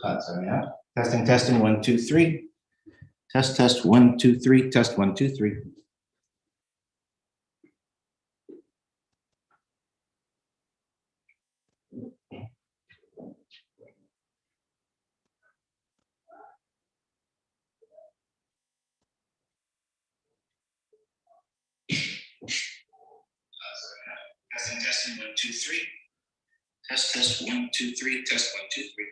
Testing, 1, 2, 3. Test, 1, 2, 3. Test, 1, 2, 3. Testing, 1, 2, 3. Test, 1, 2, 3. Test, 1, 2, 3.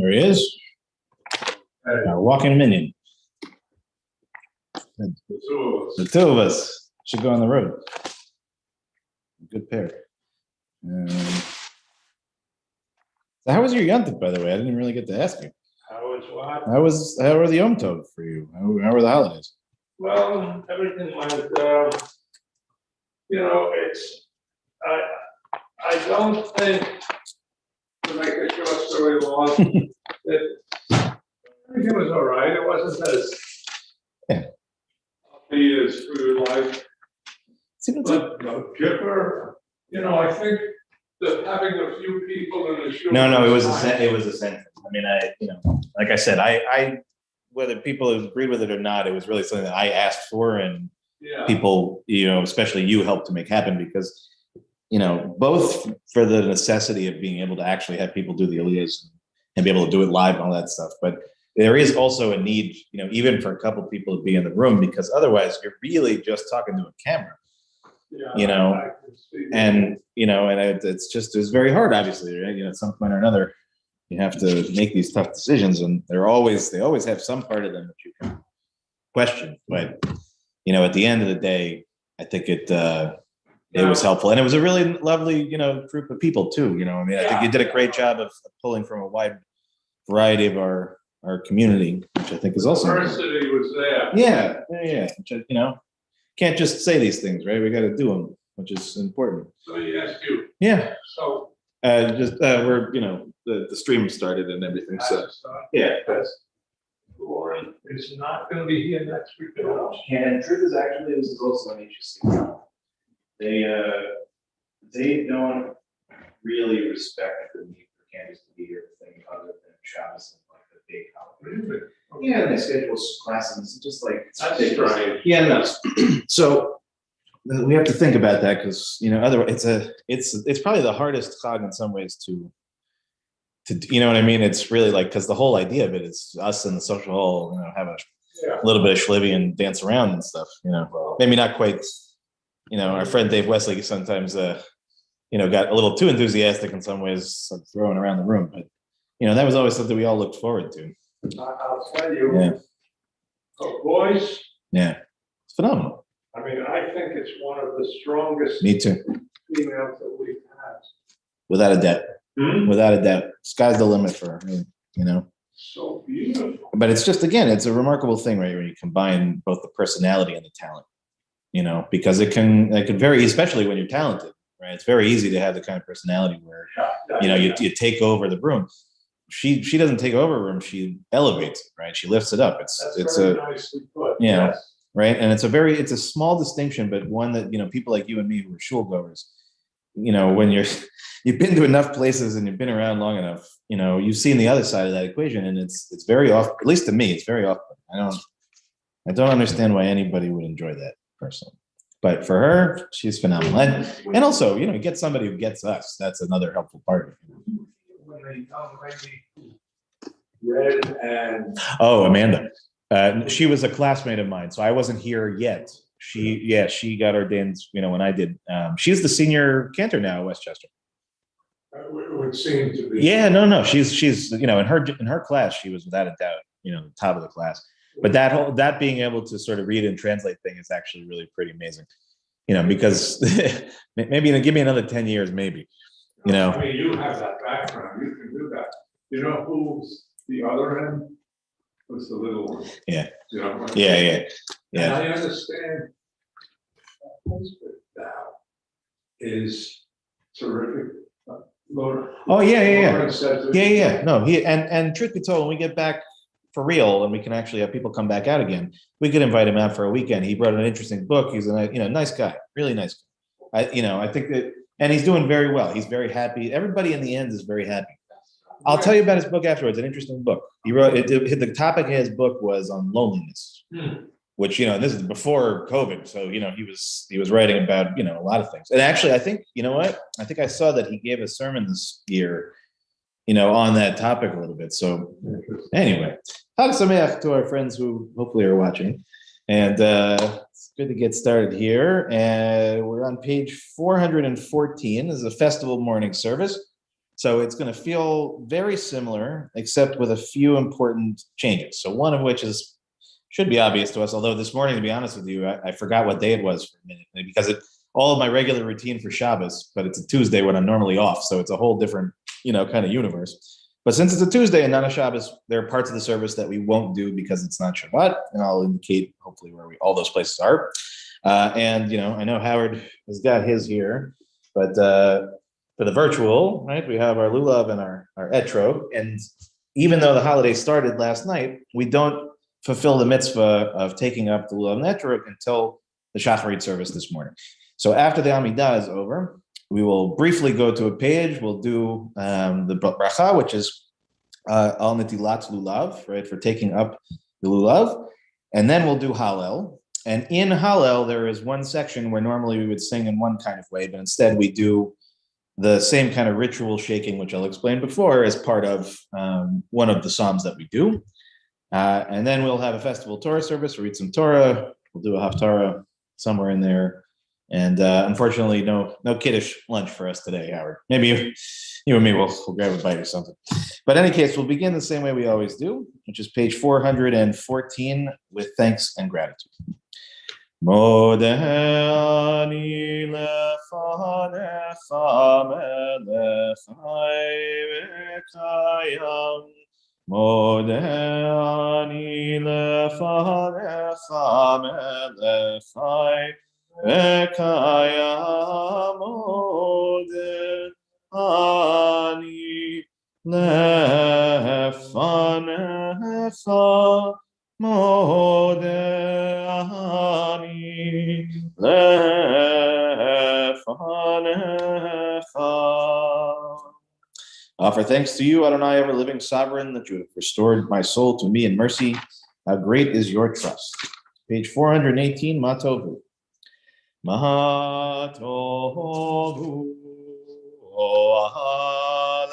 There he is. Our walking minion. The two of us should go on the road. Good pair. So how was your Yontif, by the way? I didn't really get to ask you. How was what? How were the Yom Tov for you? How were the holidays? Well, everything went, I don't think, to make a short story long, that everything was all right. It wasn't as upbeat as we would like. But Kipper, I think that having a few people in the show. No, it was a sentence. I mean, like I said, I whether people agreed with it or not, it was really something that I asked for, and people, especially you, helped to make happen because, both for the necessity of being able to actually have people do the aliyahs and be able to do it live and all that stuff, but there is also a need, even for a couple of people to be in the room, because otherwise you're really just talking to a camera. And it's very hard, obviously, right? At some point or another, you have to make these tough decisions, and they always have some part of them that you can question. But at the end of the day, I think it was helpful, and it was a really lovely, group of people too. I think you did a great job of pulling from a wide variety of our community, which I think is also diversity was there. Yeah. Which, can't just say these things, right? We got to do them, which is important. So he asked you. Yeah. So we're the stream started and everything. So because Lauren is not going to be here next week at all. And truth is, actually, this is also an interesting. They don't really respect the need for Candace to be here for things other than Shabbos and like the big holiday. Really? Yeah, they schedule classes just like That's right. Yeah, no. So we have to think about that because otherwise it's probably the hardest chag in some ways to you know what I mean. It's really like because the whole idea of it is us in the social hall, have a little bit of shlivy and dance around and stuff. Maybe not quite. Our friend Dave Wesley sometimes got a little too enthusiastic in some ways, like throwing around the room, but that was always something we all looked forward to. I'll tell you, boys. Yeah, it's phenomenal. I mean, I think it's one of the strongest. Me too. Females that we've had. Without a doubt. Without a doubt. Sky's the limit for her, So beautiful. But it's just, again, it's a remarkable thing, right? When you combine both the personality and the talent, because it can vary, especially when you're talented, right? It's very easy to have the kind of personality where, you take over the room. She doesn't take over a room, she elevates it, right? She lifts it up. It's very nicely put. Yes. Right. And it's a small distinction, but one that, people like you and me who are shul goers, when you've been to enough places and you've been around long enough, you've seen the other side of that equation, and it's very often, at least to me, it's very often. I don't understand why anybody would enjoy that personally. But for her, she's phenomenal. And also, get somebody who gets us. That's another helpful part. Red and Oh, Amanda. She was a classmate of mine, so I wasn't here yet. She got ordained, when I did. She's the senior cantor now at Westchester. would seem to be. Yeah, no. She's in her class, she was without a doubt, the top of the class. But that being able to sort of read and translate thing is actually really pretty amazing. Because maybe give me another 10 years, maybe. I mean, you have that background, you can do that. You know who's the other end? Was the little one. Yeah. Yeah. Yeah. I understand husband now is terrific. Laura. Oh, yeah. Lauren said to Yeah. No, and truth be told, when we get back for real and we can actually have people come back out again, we could invite him out for a weekend. He wrote an interesting book. He's a nice guy, really nice guy. I think that, and he's doing very well. He's very happy. Everybody in the end is very happy. I'll tell you about his book afterwards. An interesting book. He wrote it. The topic of his book was on loneliness, which this is before COVID. So he was writing about a lot of things. And actually, I think I think I saw that he gave a sermon this year, on that topic a little bit. So anyway, Chag Sameach to our friends who hopefully are watching, and it's good to get started here. And we're on page 414. This is a festival morning service. So it's going to feel very similar, except with a few important changes. So one of which should be obvious to us, although this morning, to be honest with you, I forgot what day it was for a minute, because all of my regular routine for Shabbos, but it's a Tuesday when I'm normally off. So it's a whole different, kind of universe. But since it's a Tuesday and not a Shabbos, there are parts of the service that we won't do because it's not Shabbat. And I'll indicate hopefully where all those places are. And, I know Howard has got his here, but for the virtual, right, we have our lulav and our etrog. And even though the holiday started last night, we don't fulfill the mitzvah of taking up the lulav and etrog until the shacharit service this morning. So after the Amidah is over, we will briefly go to a page. We'll do the bracha, which is al netilat lulav, right, for taking up the lulav. And then we'll do Hallel. And in Hallel, there is one section where normally we would sing in one kind of way, but instead we do the same kind of ritual shaking, which I'll explain before, as part of one of the Psalms that we do. And then we'll have a festival Torah service, we'll read some Torah, we'll do a Haftarah somewhere in there. And unfortunately, no kiddush lunch for us today, Howard. Maybe you and me will grab a bite or something. But in any case, we'll begin the same way we always do, which is page 414, with thanks and gratitude. Modehani lefanecha melech v'kayam. Modehani lefanecha melech v'kayam. Modehani lefanecha. Modehani lefanecha. Offer thanks to you, Adonai, ever living sovereign, that you have restored my soul to me in mercy. How great is your trust. Page 418, Matovu. Matovu. Ohalecha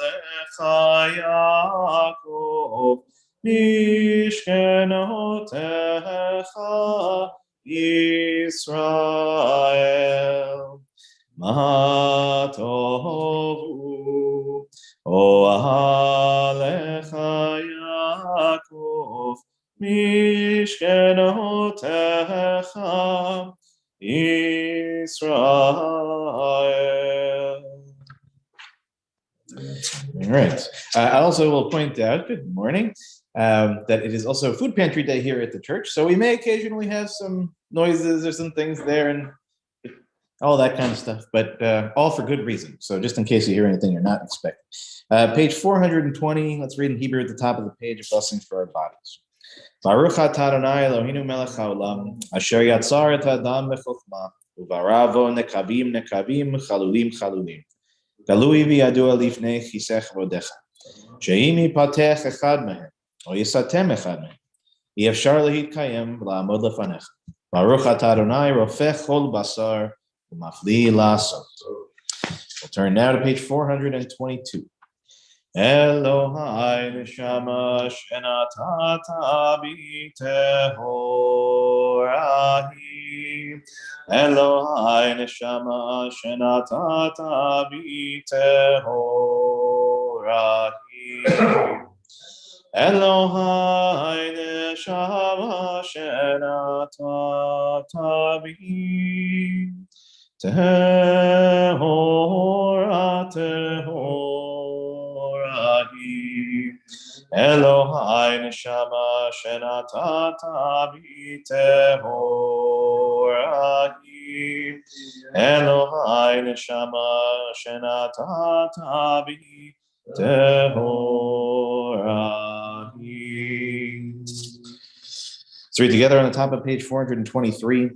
Yaakov. Mishkenotecha Yisrael. Matovu. Ohalecha Yaakov. Mishkenotecha Yisrael. All right. I also will point out, good morning, that it is also food pantry day here at the church. So we may occasionally have some noises or some things there and all that kind of stuff, but all for good reason. So just in case you hear anything you're not expecting. Page 420, let's read in Hebrew at the top of the page, a blessing for our bodies. Baruch atah Adonai Eloheinu melech haolam, asher yatzar et ha'adam b'chokhmah, uvaravo nekavim chalulim chalulim. Galui v'yadua lifnei chisech vodecha. She'im yipatech echad mehem, o yisatem echad mehem, yefshar lehitkayem v'la'amod lefanecha. Baruch atah Adonai rofech chol basar u'mafli lasot. We'll turn now to page 422. Elohai neshama shenatata bi tehorahi. Elohai neshama shenatata bi tehorahi. Elohai neshama shenatata bi tehorahi. Elohai neshama shenatata bi tehorahi. Elohai neshama shenatata bi tehorahi. Let's read together on the top of page 423.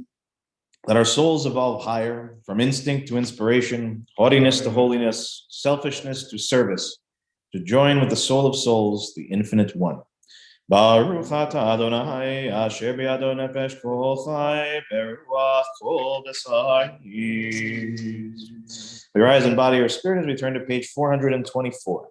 Let our souls evolve higher, from instinct to inspiration, haughtiness to holiness, selfishness to service, to join with the soul of souls, the infinite one. Baruch atah Adonai, asher b'yado nefesh kol chai, beruach kol b'sari. We rise in body or spirit as we turn to page 424.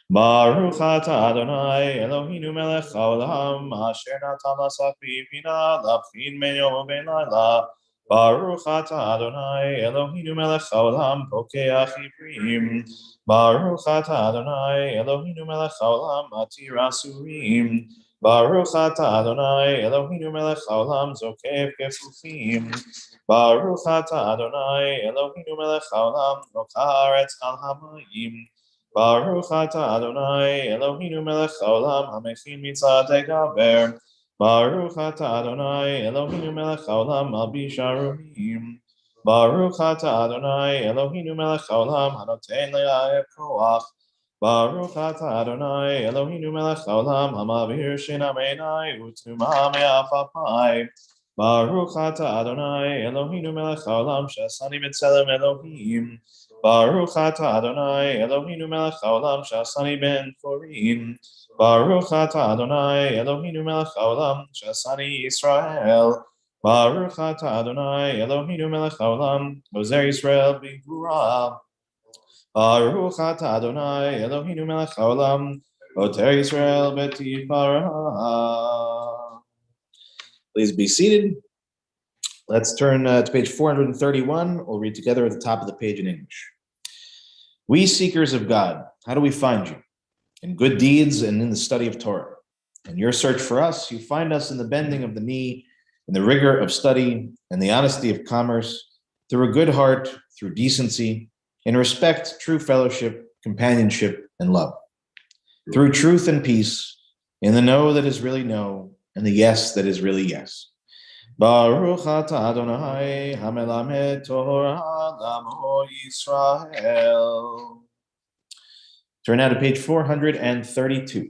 Baruch atah Adonai, Eloheinu melech haolam, asher natan lasak b'yivina, labchin ben yom u'ben layla. Baruch atah Adonai, Eloheinu melech haolam, pokeach ivrim. Baruch atah Adonai, Eloheinu melech haolam, matir asurim. Baruch atah Adonai, Eloheinu melech haolam, zokef kefufim. Baruch atah Adonai, Eloheinu melech haolam, rokaretz al hamayim. Baruch atah Adonai, Eloheinu melech haolam, hamechin mitzad gaber. Baruch atah Adonai, Eloheinu melech haolam, malbish arumim. Baruch atah Adonai, Eloheinu melech haolam, hanoten le'aev koach. Baruch atah Adonai, Eloheinu melech haolam, hamavir shinam einai u'tuma me'afapai. Baruch atah Adonai, Eloheinu melech haolam, shasani b'tzelem Elohim. Baruch atah Adonai, Eloheinu melech haolam, shasani ben chorim. Baruch atah Adonai, Eloheinu melech haolam, shasani Yisrael. Baruch atah Adonai, Eloheinu melech haolam, ozer Yisrael b'gvura. Baruch atah Adonai, Eloheinu melech haolam, oter Yisrael b'tifara. Please be seated. Let's turn to page 431. We'll read together at the top of the page in English. We seekers of God, how do we find you? In good deeds and in the study of Torah. In your search for us, you find us in the bending of the knee, in the rigor of study, and the honesty of commerce, through a good heart, through decency, in respect, true fellowship, companionship, and love. Through truth and peace, in the no that is really no, and the yes that is really yes. Baruch atah Adonai, hamelamed Torah lamo Yisrael. Turn now to page 432.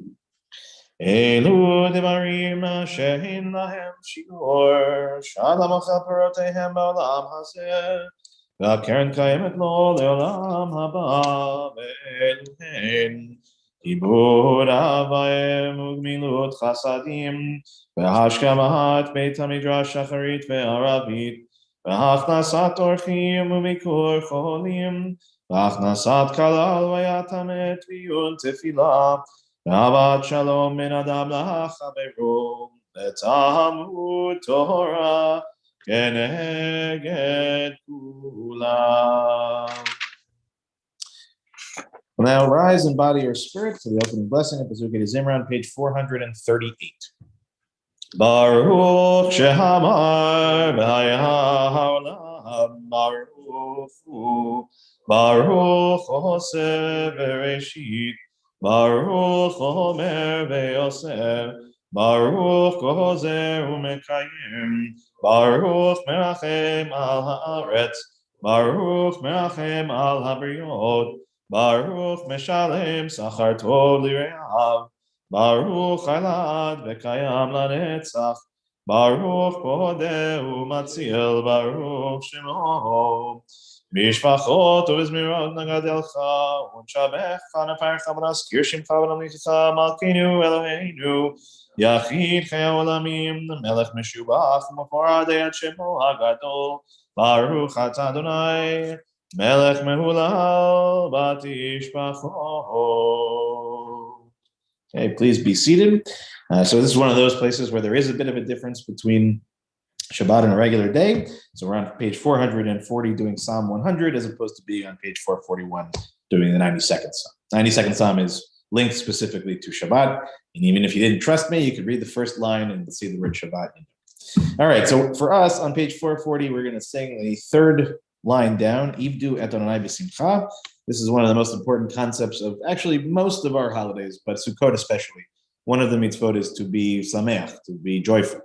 Elu devarim shehin lahem shiur, shalom chaperotehem ba'olam hazeh, v'akeren kayemet lo le'olam haba ve'eluhen, kibud avayim ugmilut chasadim, v'hashkamat beit hamidrash shacharit ve'aravit, v'hachnasat orchim u'mikur cholim, v'achnasat kalal v'yatamet v'yun tefillah, Avat shalom min adam lachaveru, letamud Torah keneged kulam. Now rise in body or spirit for the opening blessing of Pezukei Zimra on page 438. Baruch shehamar b'haya haolam, Baruch hu, Baruch hoseh bereshit, Baruch Omer ve'Yosef, Baruch Gozer u'Mekayim, Baruch Merachem al haaretz, Baruch Merachem al habriot, Baruch Meshalem Sachar Tov lireav, Baruch Chalad ve'Kayam lanetzach, Baruch Podeh u'Matzil, Baruch Shemo, Bishvachot uvizmirot nagadelcha unshabecha naparcha v'naskir shimcha v'namlicha malkeinu Eloheinu Yachid chei olamim melech meshubach u'maforad ad shemo hagadol Baruch atah Adonai melech mehulal batishvachot. Okay, please be seated. So this is one of those places where there is a bit of a difference between Shabbat and a regular day. So we're on page 440 doing Psalm 100 as opposed to being on page 441 doing the 92nd Psalm. 92nd Psalm is linked specifically to Shabbat. And even if you didn't trust me, you could read the first line and see the word Shabbat. All right, so for us on page 440, we're going to sing the third line down, Ivdu et Adonai b'simcha. This is one of the most important concepts of actually most of our holidays, but Sukkot especially. One of the mitzvot is to be sameach, to be joyful.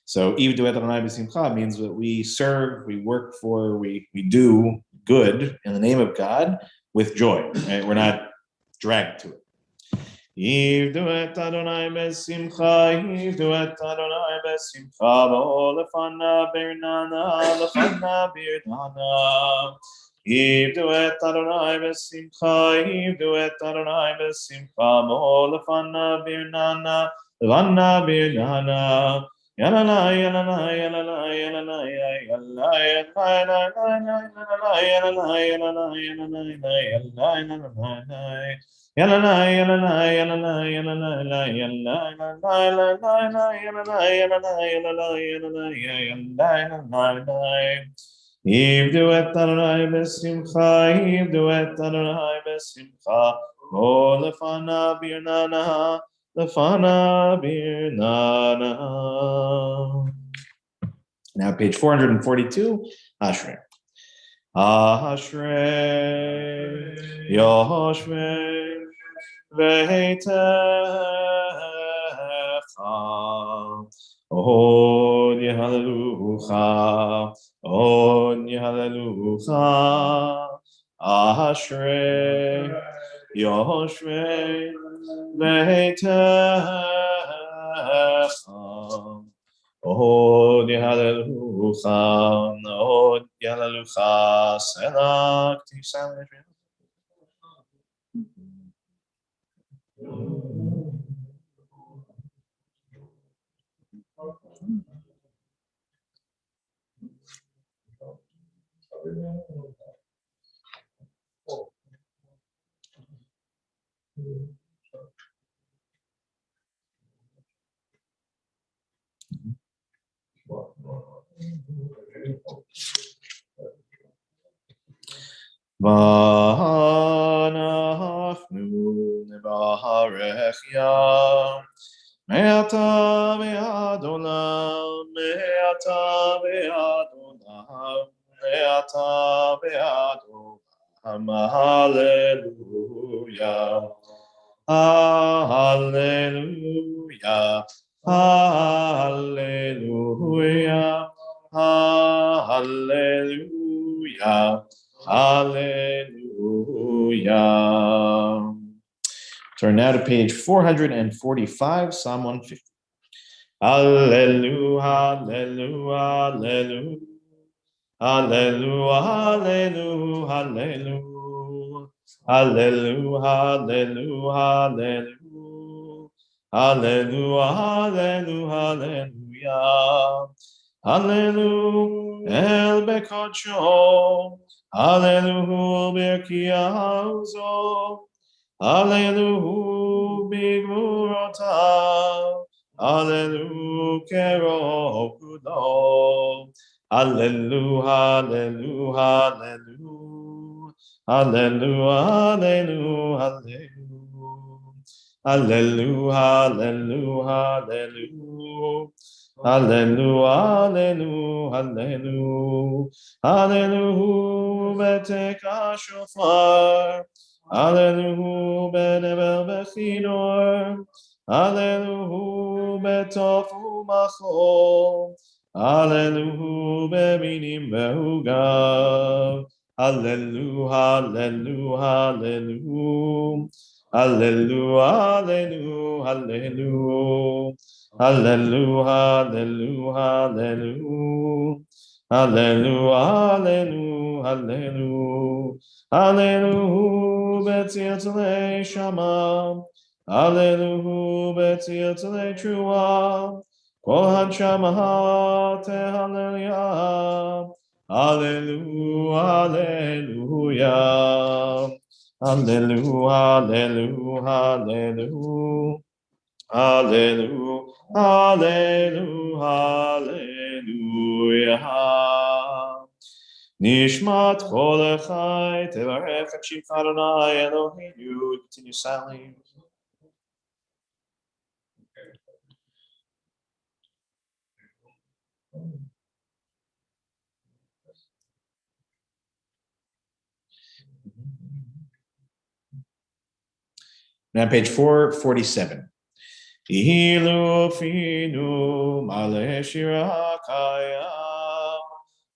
So Ivdu et Adonai b'simcha means that we serve, we work for, we do good in the name of God with joy. Right? We're not dragged to it. Ivdu et Adonai b'simcha, Ivdu et Adonai b'simcha, bo lefana birnana, lefana birnana. Ivdu et Adonai b'simcha, Ivdu et Adonai b'simcha, bo lefana birnana, lefana birnana. Yalala, yalala, yalala, yalala, yalala, yalala, yalala, yalala, Ivdu et Adonai b'simcha, Ivdu et Adonai b'simcha, Bo lefana birnana, lefana birnana. Now page 442, Ashrei. Ashrei, Yoshvei, Veitecha, Od Yehalelucha, Od Yehalelucha, Ashrei, Yoshvei, Veitecha, Od Yehalelucha, Od Yehalelucha, Selah, keep silent. V'anachnu nevarech Yah me'ata ve'ad olam, me'ata ve'ad olam, me'ata ve'ad olam, hallelujah, hallelujah, hallelujah, hallelujah. Hallelujah. Turn now to page 445, Psalm 150. Hallelujah, hallelujah, hallelujah, hallelujah, hallelujah, hallelujah, hallelujah, hallelujah, hallelujah. Hallelujah, El Bekocho, Hallelujah, Berkiazo, Hallelujah, Bigurota, Hallelujah, Kerokudo, Hallelujah, Hallelujah, Hallelujah, Hallelujah, Hallelujah, Hallelujah, Hallelujah. Hallelujah, hallelujah, hallelujah, hallelujah, beteka shofar, hallelujah, benebel bechinor, hallelujah, betofu machol, hallelujah, beminim behugav, hallelujah, hallelujah, hallelujah, hallelujah, hallelujah, hallelujah. Hallelujah, hallelujah, Hallelu, hallelu, hallelu, hallelu, betziltele shama, hallelu, betziltele trua, kol hanshama tehallelujah, hallelu, hallelujah, hallelu, hallelu, hallelu. Hallelujah, hallelujah, hallelujah. Nishmat kol echai tevarech et shivcha Adonai Eloheinu. Continue silently. Now, page 447. Ihilu finu male shira kaya.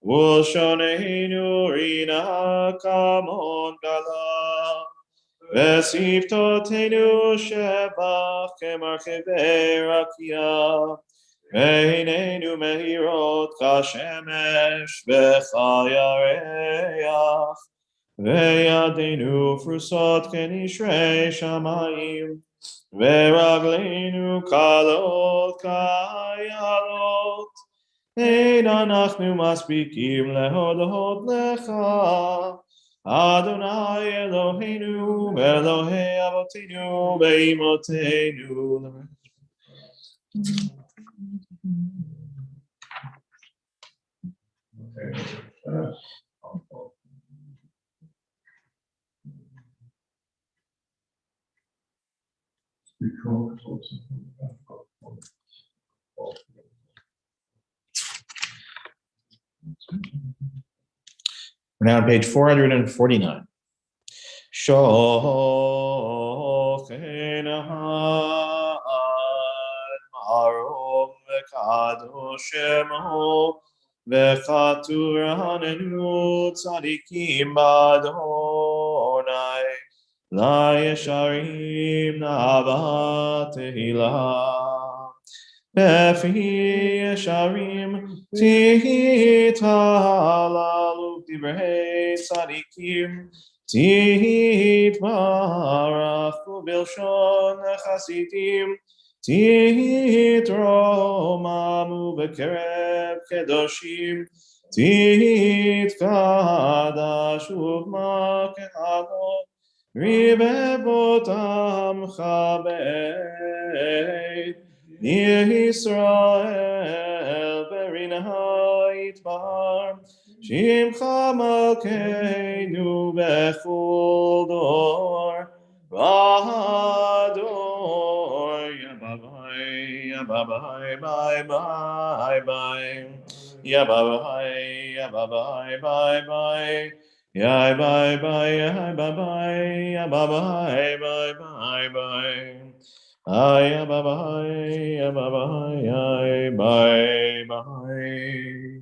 Ulshoneinu rina kamon gala. Vesivtotenu shebach kemarchevei rakia. Veinenu mehirot kashemesh v'chayareach. Veyadenu frusot kenishrei shamayim. Veraglenu kalot kayalot. Ein anachnu maspikim lehodot lecha. Adonai Eloheinu, Elohei Avotenu, Beimotenu. We're now on page 449. Shochen ha'ad ma'arom v'kadosh shemo v'chatur hanenu tzadikim b'Adonai la yesharim na'ava tehillah Befi yesharim tihit halalu divrei tzadikim tihit marafu bilshon chasidim tihit romamu bekerev kedoshim tihit kadash uvma kehalot ribebotam chabeit Yisrael berinahait bar Shimcha malkeinu bechol dor V'hador Yababai, Yababai, bye, bye, bye Yababai, Yababai, bye, bye Yai, bye, bye, yai, bye, bye Yababai, bye, bye, bye Ay, bye, bye, bye, bye, bye.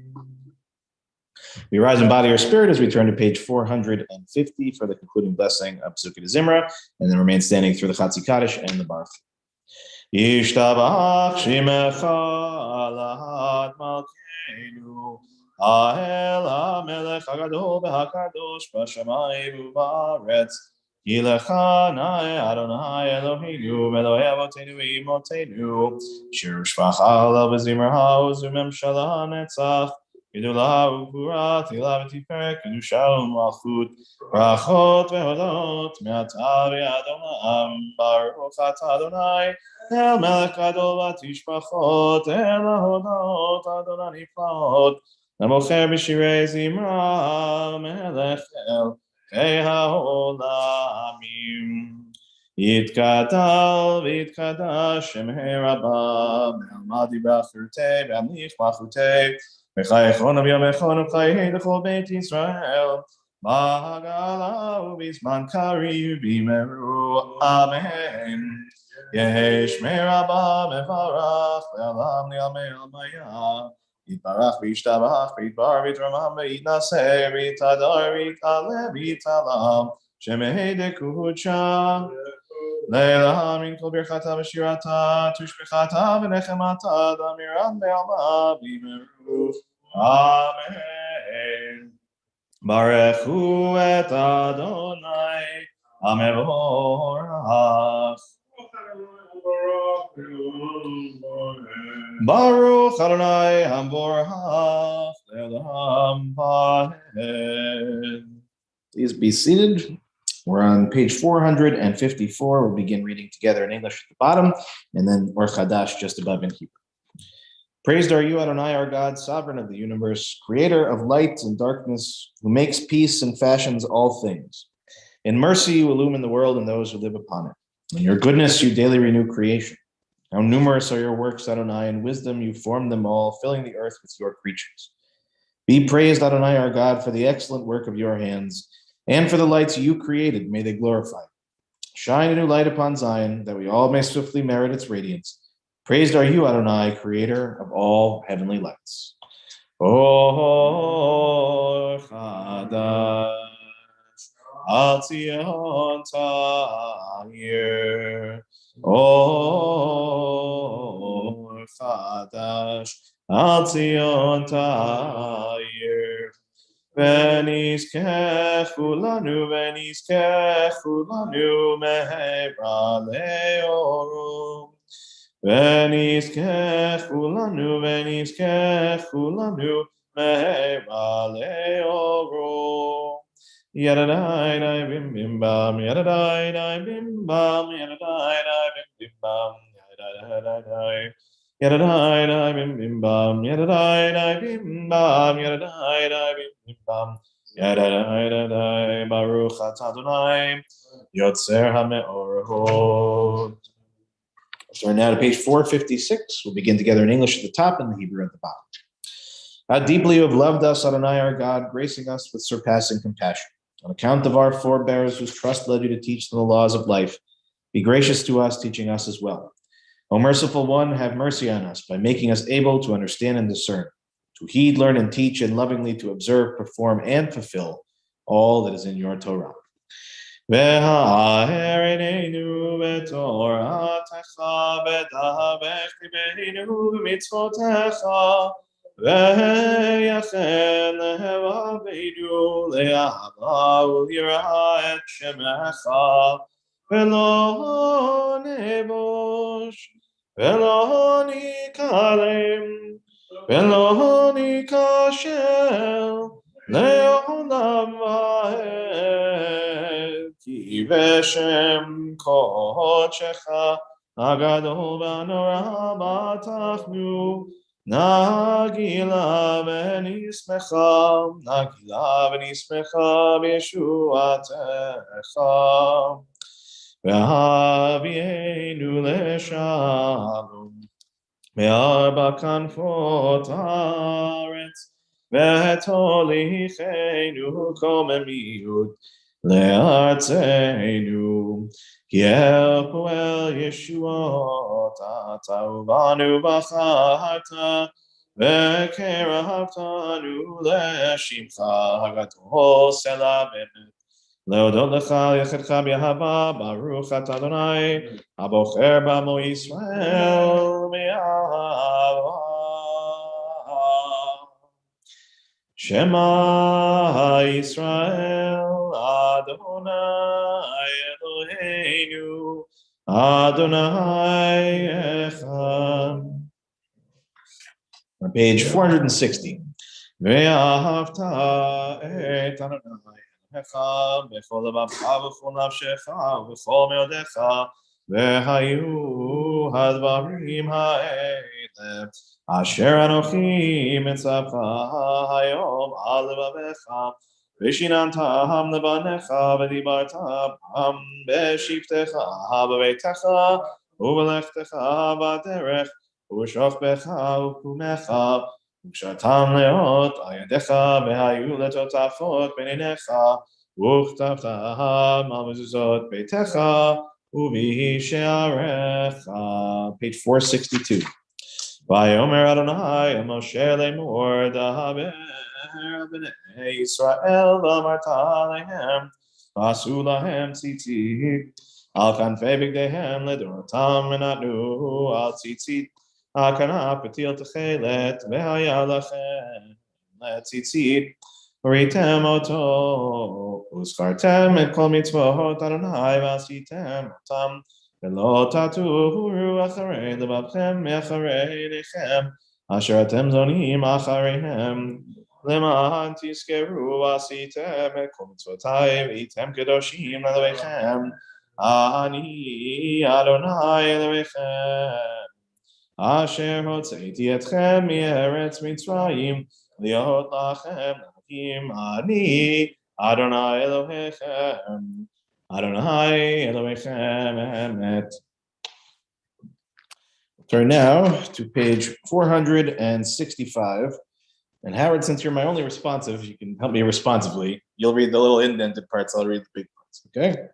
We rise in body or spirit as we turn to page 450 for the concluding blessing of Sukkot Zimra, and then remain standing through the Chatzi Kaddish and the Barth. Yishtabach shimecha lahat malkeinu Ahel HaMelech HaGadol VeHaKadosh B'Shamayim U'Ba'aretz Yilecha Nae Adonai Eloheinu Elohei Avotenu V'Imotenu Shir Shvacha Alav V'Zimra Ha'oz V'Memshala Netzach Gedolah U'Gvura Tila V'Tiferet Kedusha U'Malchut Brachot Ve'Hodot Me'ata V'Yad Olam Baruch Atah Adonai El Melech Gadol V'Tishbachot El HaHodot Adonai Niflaot Namocher B'Shirei Zimra Melech El Chei HaOlamim Yitkadal V'Yitkadash Shemei Rabbah Be'almadi B'Achurtei Be'amlich B'Achurtei B'Chayechon V'Yomechon V'Chayei D'chol Beit Yisrael B'Hagala U'Bizman Kari U'Bimeru Amen Yesh Merabah Mevarach Le'alam Li'amei Almaya Yitbarach V'Yishtabach V'Yitbar V'Yitramam V'Yitnaseh V'Yitadar V'Yitaleh V'Yitalam Shemei Dekucha Le'elah Min Kol Birchata V'Shirata Tushbechata V'Nechemata Damiram Be'alma B'imeru Amen. Barechu et Adonai, Amevorach. Baruch Adonai Hamborach Le'olam Vaed. Please be seated. We're on page 454. We'll begin reading together in English at the bottom, and then Or Chadash just above in Hebrew. Praised are you, Adonai, our God, sovereign of the universe, creator of light and darkness, who makes peace and fashions all things. In mercy you illumine the world and those who live upon it. In your goodness you daily renew creation. How numerous are your works, Adonai, in wisdom you formed them all, filling the earth with your creatures. Be praised, Adonai, our God, for the excellent work of your hands, and for the lights you created, may they glorify you. Shine a new light upon Zion, that we all may swiftly merit its radiance. Praised are you, Adonai, creator of all heavenly lights. Oh, Chadash, Al Zion Ta'ir. Oh, Chadash, Al Zion Ta'ir. V'nizkechu lanu mehera le'orum. V'nizkechu lanu mehera le'orum. Yadadai dai bim bim bam, yadadai dai bim bam, yadadai dai bim bim bam, yadadai dai. Yadadai dai bim bim bam, yadadai dai bim bam, yadadai dai bim bim bam, yadadai dai. Baruch atah Adonai, Yotzer hameorot. So we're now to page 456. We'll begin together in English at the top and the Hebrew at the bottom. How deeply you have loved us, Adonai our God, gracing us with surpassing compassion. On account of our forebears whose trust led you to teach them the laws of life, be gracious to us, teaching us as well. O merciful one, have mercy on us by making us able to understand and discern, to heed, learn, and teach, and lovingly to observe, perform, and fulfill all that is in your Torah. ויחל להבנו לאהבה וליראה את שמך ולא נבוש ולא ניכלם ולא ניכשל לעולם ועד כי בשם קודשך הגדול והנורא בטחנו נגילה ונשמחה בישועתך והביאנו לשלום מארבע כנפות הארץ ותוליכנו קוממיות לארצנו כי אל פועל ישועות אתה ובנו בחרת וקרבתנו לשמך הגדול סלע באמת להודות לך על יחידך באהבה ברוך אתה אדוני הבוחר בעמו ישראל מאהבה שמע ישראל אדוני אלוהינו אדוני אחד. On page 460. ואהבת את אדוני אלוהיך בכל לבבך ובכל נפשך ובכל מאודך והיו הדברים האלה אשר אנוכי מצווך היום על לבבך ושיננתם לבניך ודיברתם בשבתך בביתך ובלכתך בדרך ובשוכבך ובקומך וקשרתם לאות על ידיך והיו לטוטפות בין עיניך וכתבתם על מזוזות ביתך ובשעריך. Page 462. ויאמר אדוני אל משה לאמור דבר בני ישראל ואמרת להם ועשו להם ציצית על כנפי בגדיהם לדורותם ונתנו על ציצית הכנף פתיל תכלת והיה לכם letzitzit, uritem oto, uskartem et kol mitzvot Adonai v'asitem otam, v'lo tatuhu acharei levavchem me'acharei nechem, asher atem zonim achareihem, למען תזכרו ועשיתם את כל מצוותיי והייתם קדושים לאלוהיכם, אני אדוני אלוהיכם, אשר הוצאתי אתכם מארץ מצרים להיות לכם אלוהים, אני אדוני אלוהיכם, אדוני אלוהיכם אמת. Turn now to page 465. And Howard, since you're my only responsive, you can help me responsively. You'll read the little indented parts, I'll read the big parts, okay?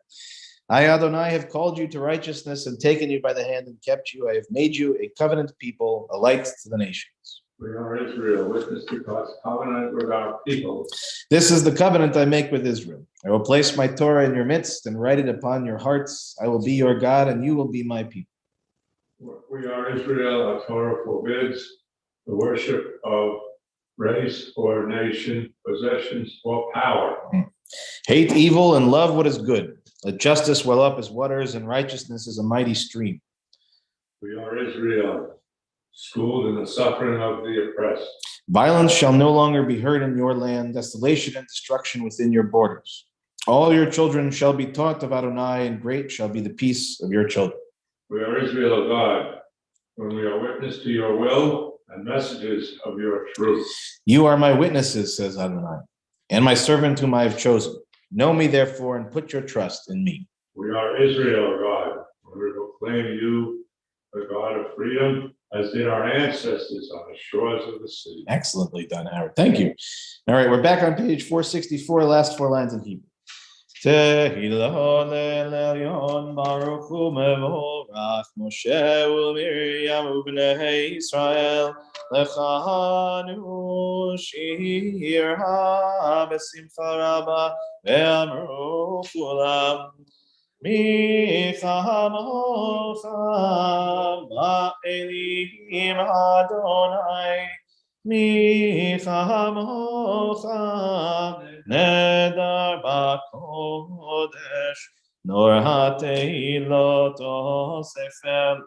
I, Adonai, have called you to righteousness and taken you by the hand and kept you. I have made you a covenant people, a light to the nations. We are Israel, witness to God's covenant with our people. This is the covenant I make with Israel. I will place my Torah in your midst and write it upon your hearts. I will be your God and you will be my people. We are Israel. Our Torah forbids the worship of race or nation, possessions or power. Hate evil and love what is good. Let justice well up as waters and righteousness as a mighty stream. We are Israel, schooled in the suffering of the oppressed. Violence shall no longer be heard in your land, desolation and destruction within your borders. All your children shall be taught of Adonai, and great shall be the peace of your children. We are Israel of God, when we are witness to your will and messages of your truth. You are my witnesses, says Adonai, and my servant whom I have chosen. Know me, therefore, and put your trust in me. We are Israel, God, when we proclaim you the God of freedom, as did our ancestors on the shores of the sea. Excellently done, Howard. Thank you. All right, we're back on page 464, last 4 lines in Hebrew. Tehillah le'elyon baruch hu mevorach Moshe u'Miriam u'bnei Yisrael lechanu shir ha b'simcha rabba ve'amru kulam mi chamocha ba'elim Adonai mi chamocha Nedar b'kodesh, nor ha'teilot osefem,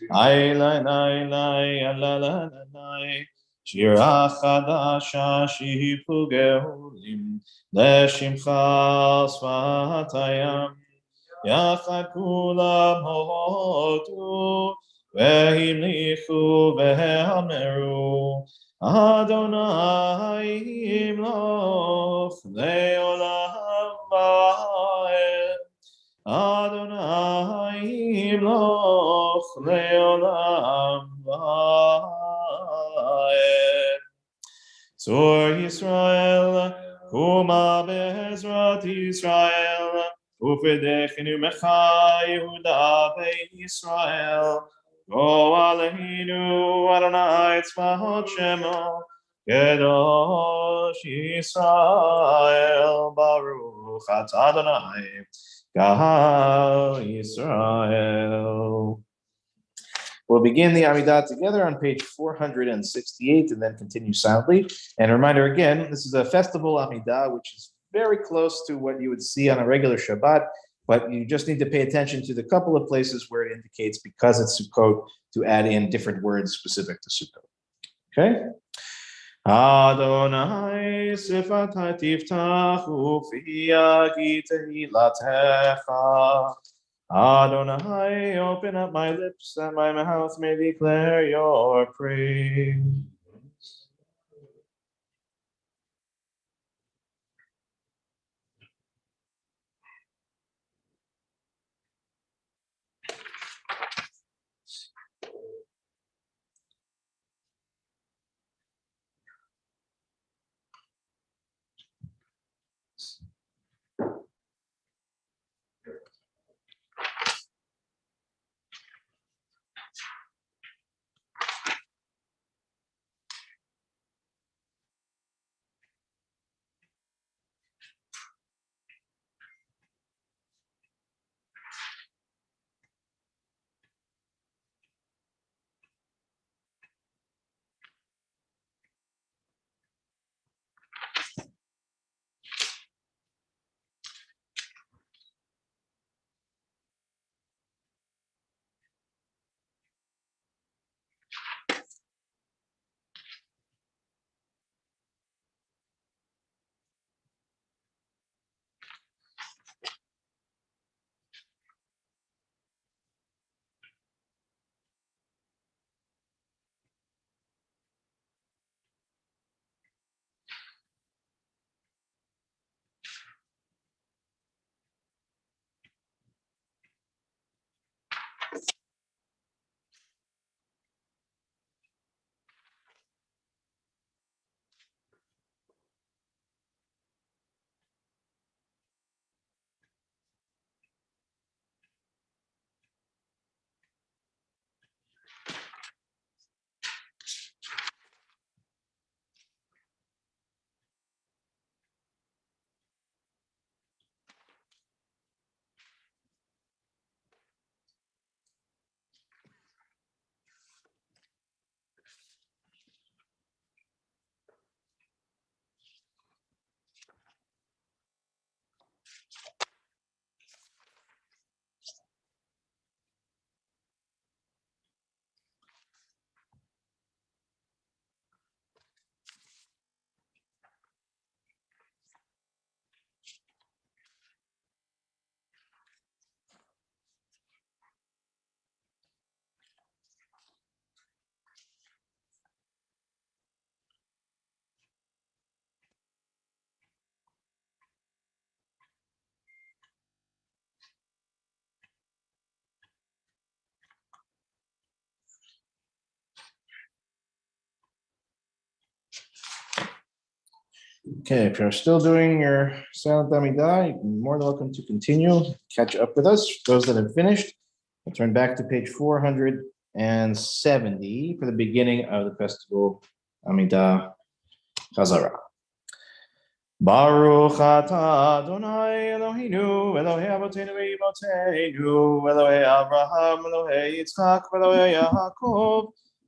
ay, shira chadasha shipu geolim, leshimcha sfatayam, yachad kulam hodu, vehimlichu vehameru, Adonai imloch leolam va'ed. Adonai imloch leolam va'ed. Tzor Yisrael, kuma be'ezrat Yisrael, ufedechenu mecha Yehuda ve'Yisrael. Go Aleinu Adonai tzvahot shemo, Kedosh Yisrael, Baruch atah Adonai, Kahal Yisrael. We'll begin the Amidah together on page 468 and then continue soundly. And a reminder again, this is a festival Amidah, which is very close to what you would see on a regular Shabbat, but you just need to pay attention to the couple of places where it indicates, because it's Sukkot, to add in different words specific to Sukkot. Okay? Adonai sifatai tiftachu fi yagi tehilatecha. Adonai, open up my lips that my mouth may declare your praise. Okay, if you're still doing your silent Amidah, you're more than welcome to continue, catch up with us. Those that have finished, we'll turn back to page 470 for the beginning of the festival Amidah Chazara. Baruch atah Adonai Eloheinu, Elohei Avotenu ve'Imotenu, Elohei Abraham, Elohei Yitzchak, Elohei Yaakov,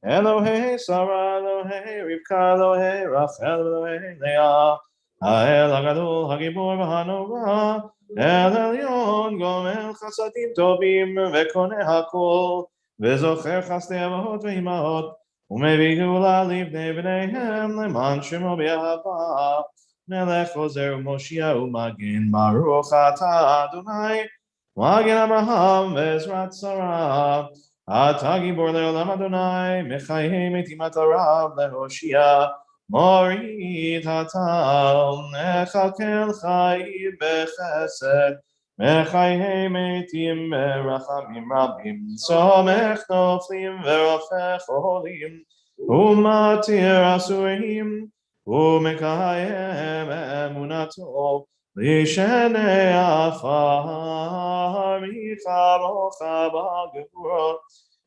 Elohei Sarah, Elohei Rivka, Elohei Rachel, Elohei Leah, Ha'el HaGadol, HaGibor v'Hanora, El Elyon, Gomel Chasadim Tovim, Ve'koneh HaKol, Ve'zocher Chasdei Avot ve'Imahot, U'mevii Geula Livnei B'neihem, Leman Shemo B'Ahava, Melech Ozer U'Moshiach U'Magen, Baruch atah Adonai, Magen Abraham ve'Ezrat Sarah, Atah Gibor le'olam Adonai, Mechayei metim atarav lehoshia, Morid hatal, Mechalkel chayim bechesed, Mechayei metim berachamim rabim, Somech noflim ve'rofech olim, U'matir asurim, U'mekayem emunato, Lishenei afar, Micharocha b'gevurot,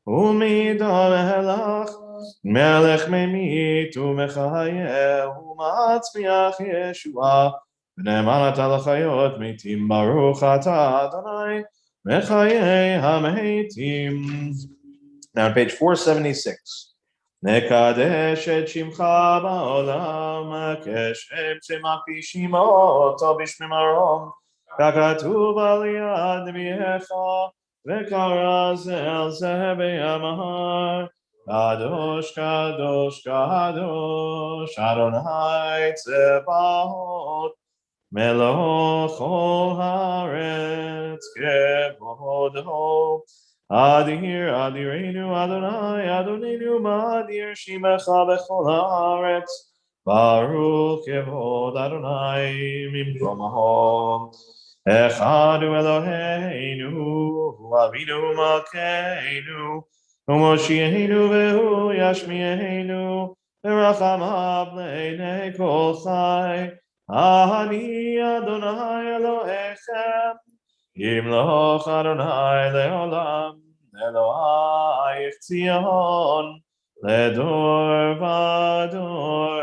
Umidor melech, melech memit u'mechayeh, u'matzmiach Yeshua, v'ne'eman atah l'chayot metim, Baruch atah Adonai, mechayeh hametim. Now on page 476. Nekadesh et shimcha ba'olam, keshem shemach b'shimot, o b'shmimarom, kakatuv al yad mihecha, v'karazel zeh be'amahar, kadosh, kadosh, kadosh, Adonai tzebahot, melech kol haaretz kevodo. Adir, Adirenu, Adonai, Adonenu, Madir, Shimecha bechol haaretz, Baruch Kevod Adonai, Mimkomaho, Echadu Eloheinu, Avinu Malkeinu, Umoshienu vehu Yashmienu, Berachamav le'nei kol chai, Ani Adonai Elohechem, Yimloch Adonai le'olam, Elohai Tzion, Ledor vador,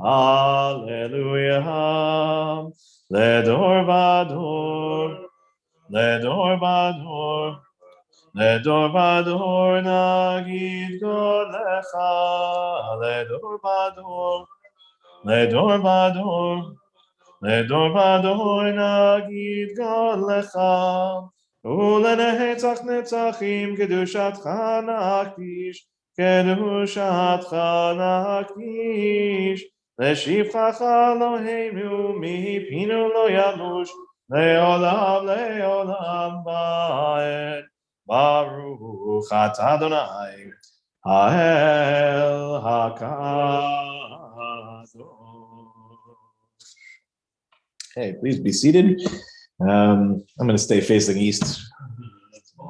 Hallelujah, Ledor vador, Ledor vador, Ledor vador, Nagid Golecha, Ledor vador, Ledor vador, Ledor vador nagid Golecha, ulenetzach netzachim kedushatcha nakdish, kedushatcha nakdish, leshivchacha Eloheinu mipinu lo yamush, leolam leolam ba'ed, Baruch atah Adonai, Ha'el HaKadosh. Hey, please be seated. I'm going to stay facing east.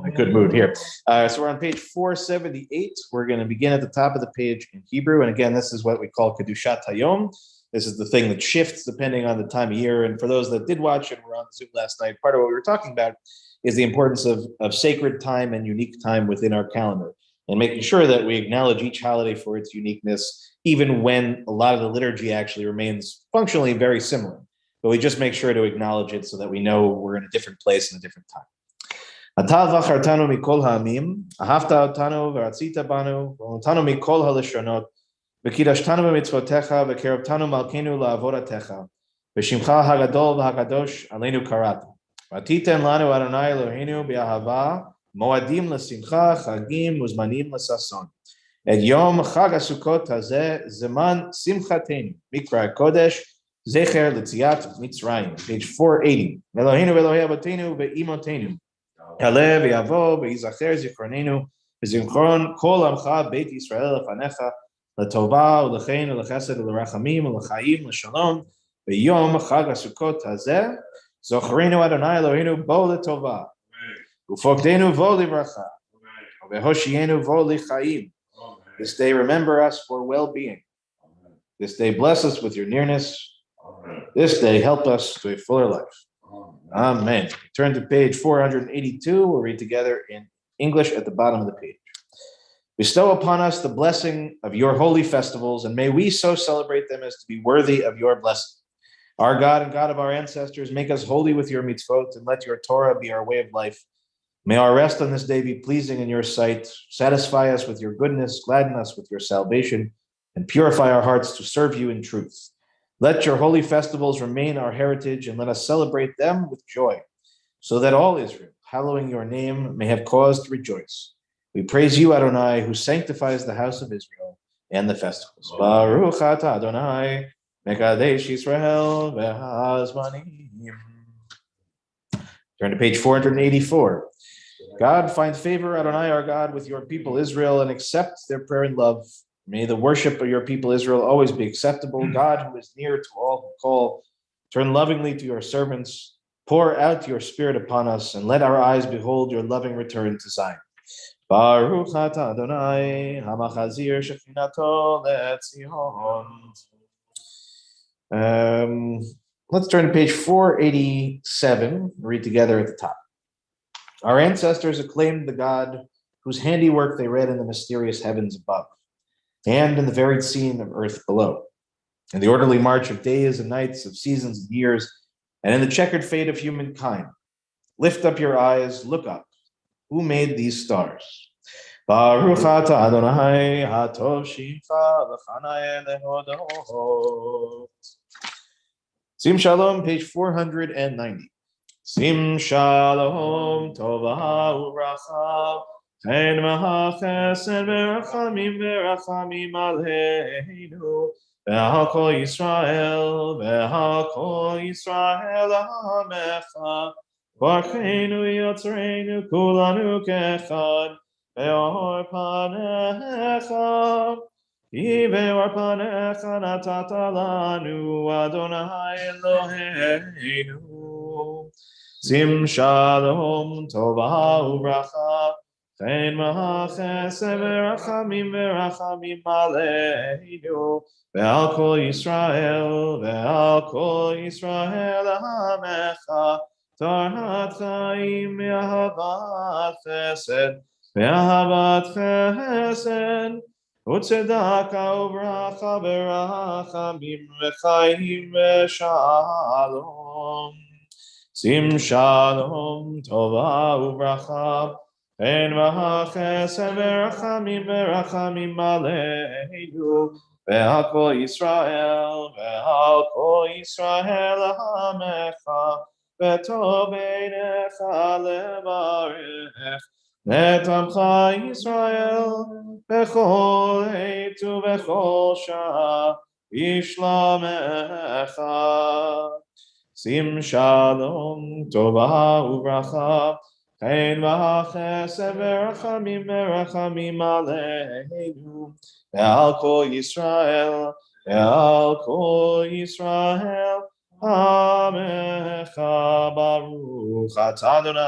A good mood here. So we're on page 478. We're going to begin at the top of the page in Hebrew. And again, this is what we call Kedushat Hayom. This is the thing that shifts depending on the time of year. And for those that did watch and were on Zoom last night, part of what we were talking about is the importance of sacred time and unique time within our calendar, and making sure that we acknowledge each holiday for its uniqueness, even when a lot of the liturgy actually remains functionally very similar. But we just make sure to acknowledge it so that we know we're in a different place and a different time. Atah v'chartanu mikol ha'amim, ahavta otanu v'ratzita banu, v'onotanu mikol ha'leshonot, v'kidashtanu b'mitzvotecha, v'kerabtanu malkeinu la'avodatecha, v'shimcha ha'gadol v'ha'kadosh aleinu karata. V'atiten lanu Adonai Eloheinu b'ahava, moadim l'simcha, chagim uzmanim l'sason. Et yom chag HaSukkot hazeh zeman simchatenu, mikra kodesh, Zecher L'Tziat Mitzrayim, page 480. Eloheinu Elohei Avotenu ve'Imotenu, Yaleh v'Yavo v'Yizacher Zichronenu, v'Zichron Kol Amcha Beit Yisrael Lefanecha, L'Tova U'Lechein U'Lechesed U'Lerachamim U'Lechaim L'Shalom, v'Yom Chag HaSukkot hazeh, Zochreinu Adonai Eloheinu Bo L'Tova, U'Fokdenu Vo Livracha, V'Hoshienu Vo L'Chaim. This day remember us for well-being. This day bless us with your nearness. this day help us to a fuller life. Amen. Turn to page 482. We'll read together in English at the bottom of the page. Bestow upon us the blessing of your holy festivals, and may we so celebrate them as to be worthy of your blessing. Our God and God of our ancestors, make us holy with your mitzvot, and let your Torah be our way of life. May our rest on this day be pleasing in your sight. Satisfy us with your goodness, gladden us with your salvation, and purify our hearts to serve you in truth. Let your holy festivals remain our heritage, and let us celebrate them with joy, so that all Israel, hallowing your name, may have cause to rejoice. We praise you, Adonai, who sanctifies the house of Israel and the festivals. Baruch atah Adonai, mekadesh Yisrael v'hazmanim. Turn to page 484. God, find favor, Adonai, our God, with your people Israel, and accept their prayer and love. May the worship of your people Israel always be acceptable. God, who is near to all who call, turn lovingly to your servants. Pour out your spirit upon us, and let our eyes behold your loving return to Zion. Baruch atah Adonai, hamachazir shechinato le'tzion. Let's turn to page 487. Read together at the top. Our ancestors acclaimed the God whose handiwork they read in the mysterious heavens above, and in the varied scene of earth below, in the orderly march of days and nights, of seasons and years, and in the checkered fate of humankind. Lift up your eyes, look up. Who made these stars? Baruch atah Adonai, hatov shimcha v'chanayeh lehodot. Sim Shalom, page 490. Sim Shalom, tova u'bracha, chen v'chesed v'rachamim aleinu, v'al kol Yisrael ha'amecha, Barcheinu yotzreinu kulanu kechad, ve'or panecha, ve'or panecha natata lanu, Adonai Eloheinu. Sim shalom tova u'bracha, chen v'chesed v'rachamim aleinu, ve'al kol Yisrael ha'amecha, Tarhat chaim me'ahavat chesed, u'tzedaka u'bracha v'rachamim v'chaim v'shalom. Sim shalom tova u'bracha, chen v'chesed v'rachamim aleinu, ve'al kol Yisrael ha'amecha, V'tov einecha levarech et amcha Yisrael b'chol עת ובכל שעה בשלומך. שים שלום טובה וברכה, חן וחסד ורחמים עלינו ועל כל ישראל עמך. ברוך אתה אדוני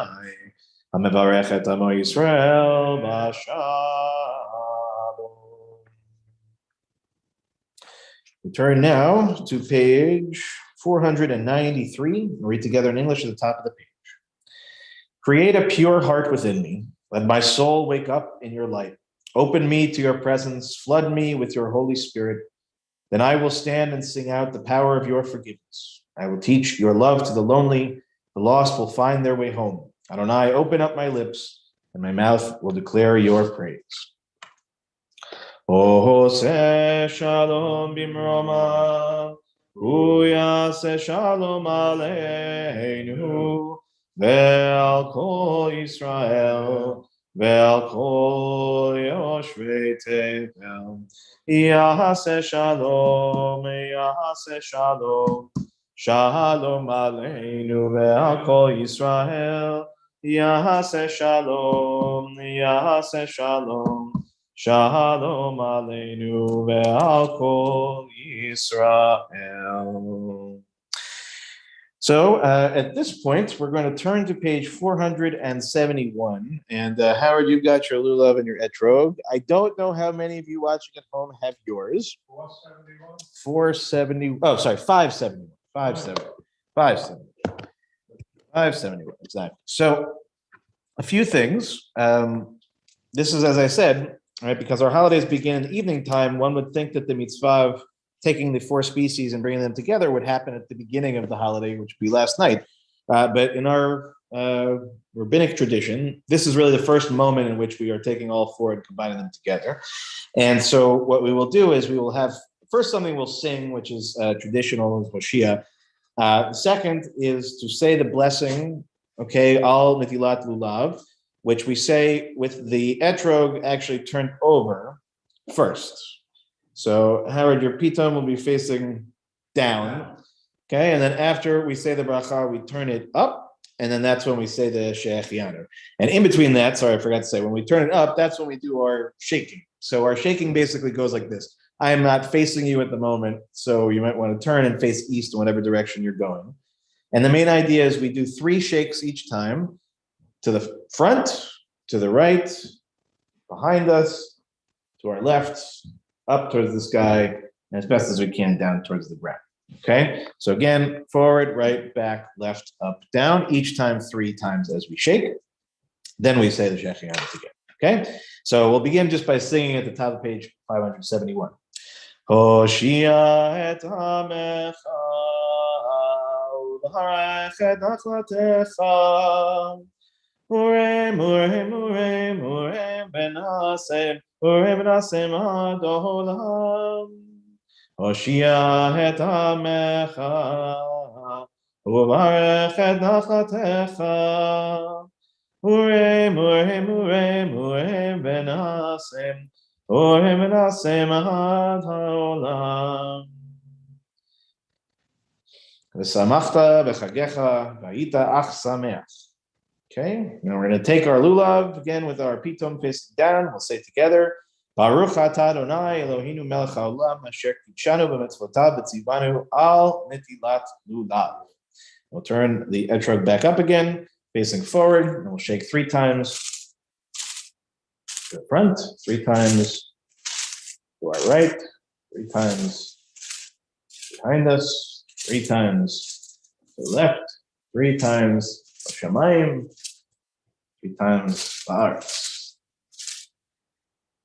המברך את עמו ישראל בשלום. We turn now to page 493. We'll read together in English at the top of the page. Create a pure heart within me. Let my soul wake up in your light. Open me to your presence. Flood me with your Holy Spirit. Then I will stand and sing out the power of your forgiveness. I will teach your love to the lonely. The lost will find their way home. Adonai, open up my lips, and my mouth will declare your praise. Ohose shalom bimroma, uyase shalom aleinu, ve'al kol Yisrael, ve'al kol yoshvei tevel. Yase shalom, shalom aleinu, ve'al kol Yisrael. Yase shalom, shalom aleinu ve'al kol Yisrael. So at this point, we're going to turn to page 471. And Howard, you've got your lulav and your etrog. I don't know how many of you watching at home have yours. 471. 571. 570. 570. 571, exactly. So a few things. This is, as I said, right, because our holidays begin in evening time, one would think that the mitzvah of taking the four species and bringing them together would happen at the beginning of the holiday, which would be last night. But in our rabbinic tradition, this is really the first moment in which we are taking all four and combining them together. And so what we will do is we will have first something we'll sing, which is traditional, is Hoshia. Second is to say the blessing, okay, al netilat lulav, which we say with the etrog actually turned over first. So Howard, your piton will be facing down, okay, and then after we say the bracha, we turn it up, and then that's when we say the she'echianu. And in between that, sorry, I forgot to say, when we turn it up, that's when we do our shaking. So our shaking basically goes like this. I am not facing you at the moment, so you might want to turn and face east in whatever direction you're going. And the main idea is we do 3 shakes each time, to the front, to the right, behind us, to our left, up towards the sky, and as best as we can down towards the ground. Okay, so again, forward, right, back, left, up, down, each time 3 times as we shake. Then we say the Shechianu together. Okay, so we'll begin just by singing at the top of page 571. Hoshia et hamecha u'varech et nachlatecha Urem, urem, urem, urem benasem adolam Hoshia et hamecha u'varech et nachlatecha Urem, urem, urem, urem benasem ad haolam. V'samachta v'chagecha v'ayita ach sameach. Okay, now we're going to take our lulav again with our pitom facing down. We'll say together, Baruch atah Adonai Eloheinu melech haolam asher kidshanu b'mitzvotav v'tzivanu al netilat lulav. We'll turn the etrog back up again, facing forward, and we'll shake 3 times to the front, 3 times to our right, 3 times behind us, 3 times to the left, 3 times Shamayim, 3 times Ba'aretz.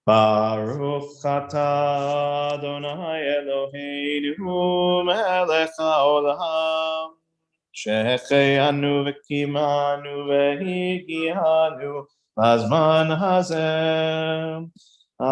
Baruch atah Adonai Eloheinu melech haolam שהחיינו וקימנו והגיענו בזמן הזה. Amen.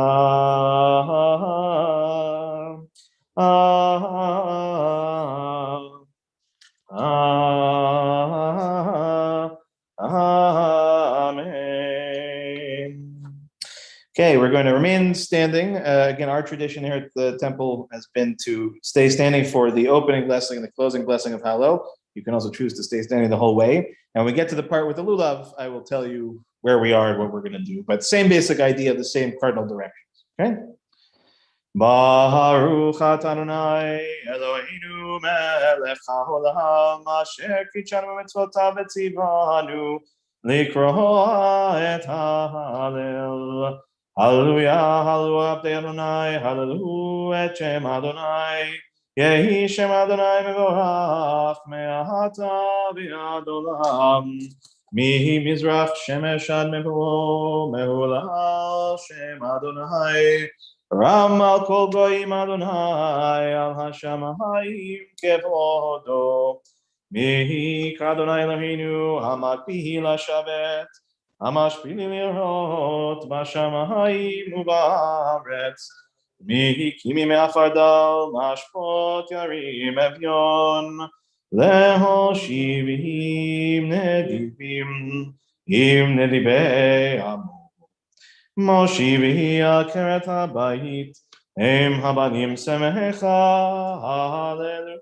Okay, we're going to remain standing. Again, our tradition here at the temple has been to stay standing for the opening blessing and the closing blessing of Hallel. You can also choose to stay standing the whole way. And when we get to the part with the lulav, I will tell you where we are and what we're going to do. But same basic idea, the same cardinal directions. Okay? Baruch atah Adonai Eloheinu melech haolam asher kitshanu b'mitzvotav v'tzivanu likroah et hallel. Hallelujah, hallelujah, abdei Adonai, hallelujah, et shem Adonai. Yehi shem Adonai mevorach me'ahata v'ad olam. Mihi mizrach shemesh ad mevo me'olal shem Adonai. Ram al kol goyim Adonai al hashamayim kevodo. Mihi k'Adonai Eloheinu hamakpihi lashavet. Hamashpili lirot bashamayim u'ba'aretz. Mihi kimi me'afardal mashpot yarim evyon. Lehoshivim nedivim im nedibei amo. Moshivi akeret habayit em habanim semecha hallelujah.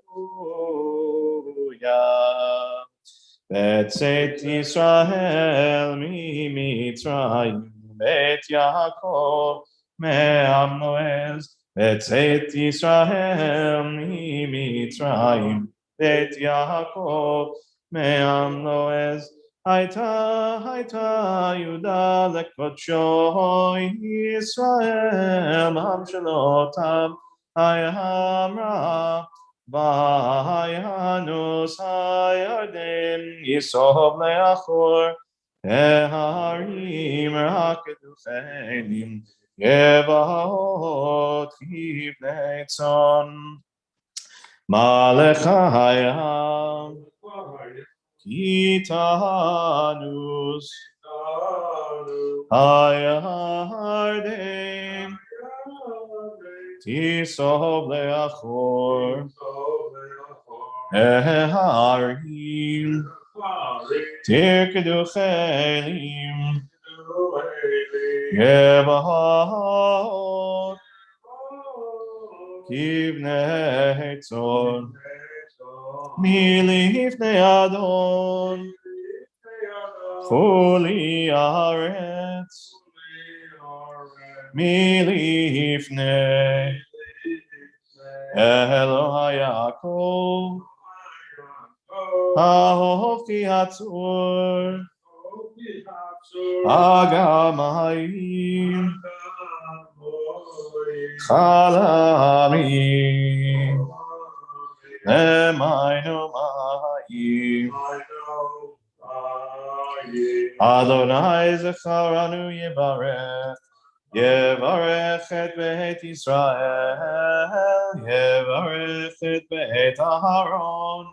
Betzet Yisrael mi Mitzrayim bet Yaakov me'am noez. Betzet Yisrael mi Mitzrayim bet Yaakov me'am noez. Haita Yuda lekotsho Yisrael ham shalotam hayamra Vayanus hayarden yisov leachor Eharim hakeduchenim Yevahot kivnei tzon Malechayam Kitanus hayarden Tisov leachor Eharim Tirkeduchenim Yevahot Kivnei tzon Milifnei Adon Chuli Aretz Milifnei Elohai Yaakov Hahofki Hatzur Agamayim Chalamim Emainu Mayim Adonai Zecharanu Yevarech Yevarech et Beit Yisrael Yevarech et Beit Aharon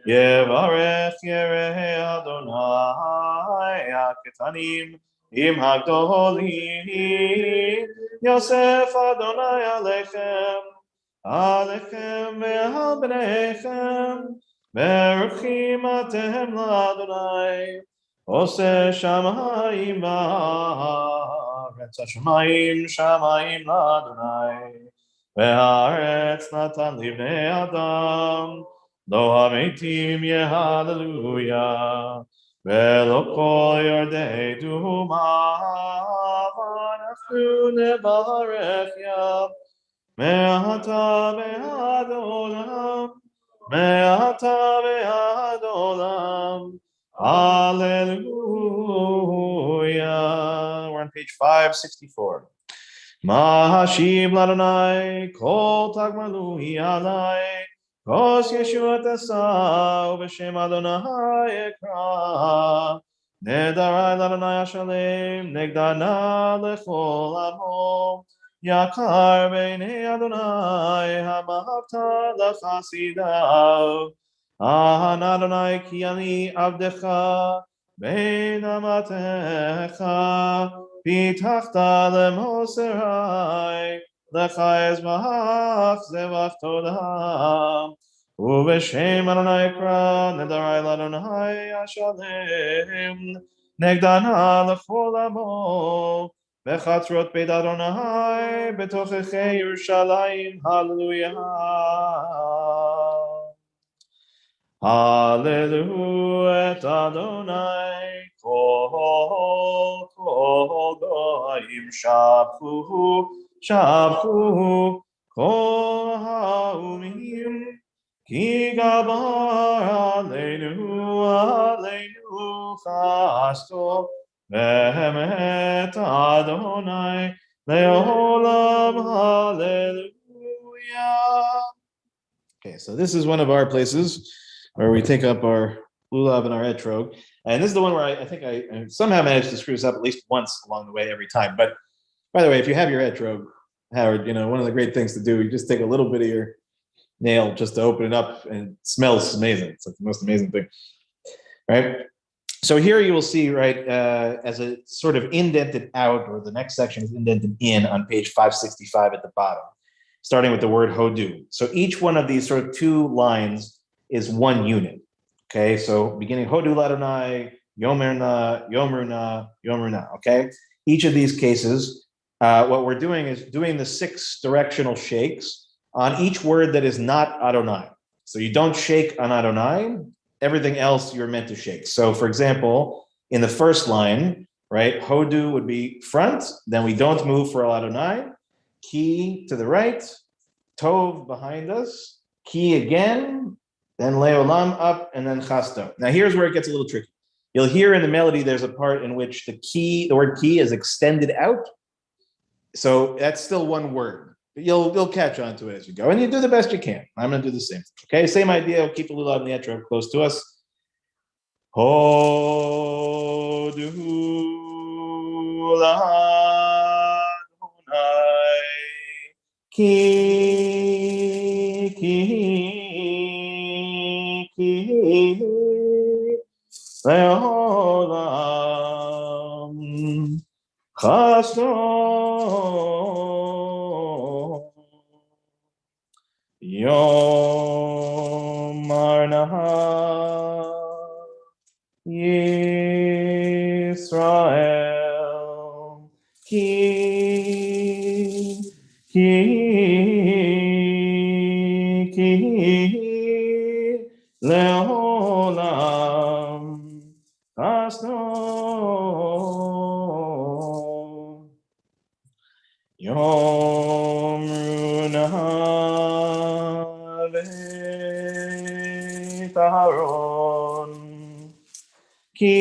Yevarech Yerei Adonai Aketanim Im Hagdolim Yosef Adonai Alechem Alechem ve'al bneichem Beruchim atem l'Adonai Oseh shamayim va'aretz Hashamayim shamayim l'Adonai Ve'aretz natan livnei Adam Lo hametim yehalleluya Ve'lo kol yordei duma V'anachnu nevarech yam Me'ata ve'ad olam Me'ata ve'ad olam Hallelujah. We're on page 564. Mahashim l'Adonai kol tagmalu alai Kos Yeshua Tesa V'Shem Adonai Ekra Nedarai l'Adonai Hashalem Negdana l'chol amo Yakar b'nei Adonai Hamahavta l'chasidav Ahan Adonai ki ani avdecha Ben amatecha Pitachta lemoserai Lecha ezvach zevach todah Uv'shem Adonai Ekra Nedarai l'Adonai Hashalem Negdana l'chol amo Bechatrot Beit Adonai Betochechei Yerushalayim Hallelujah Hallelujah Adonai Kol Goyim Shabchu Kol Ha'umim Ki Gabar Aleinu Chasto Behemet Adonai Leolam Hallelujah. Okay, so this is one of our places where we take up our lulav and our etrog. And this is the one where I think I somehow managed to screw this up at least once along the way every time. But by the way, if you have your etrog, Howard, one of the great things to do, you just take a little bit of your nail just to open it up, and it smells amazing. It's like the most amazing thing, right? So here you will see, right, as a sort of indented out, or the next section is indented in on page 565 at the bottom, starting with the word hodu. So each one of these sort of two lines is one unit. Okay, so beginning hodu ladonai, yomerna, yomruna, yomruna. Okay, each of these cases, what we're doing is doing the 6 directional shakes on each word that is not Adonai. So you don't shake on Adonai, everything else you're meant to shake. So for example, in the first line, right, hodu would be front, then we don't move for Adonai, ki to the right, tov behind us, ki again, then leolam up, and then chasto. Now here's where it gets a little tricky. You'll hear in the melody there's a part in which the word ki is extended out. So that's still one word. you'll catch on to it as you go, and you do the best you can. I'm going to do the same. Okay, same idea. We'll keep a little on the etrog close to us. Hodu l'Adonai ki le'olam chasdo Yomar Yisrael ki leolam asno Yom Runah Taharon ki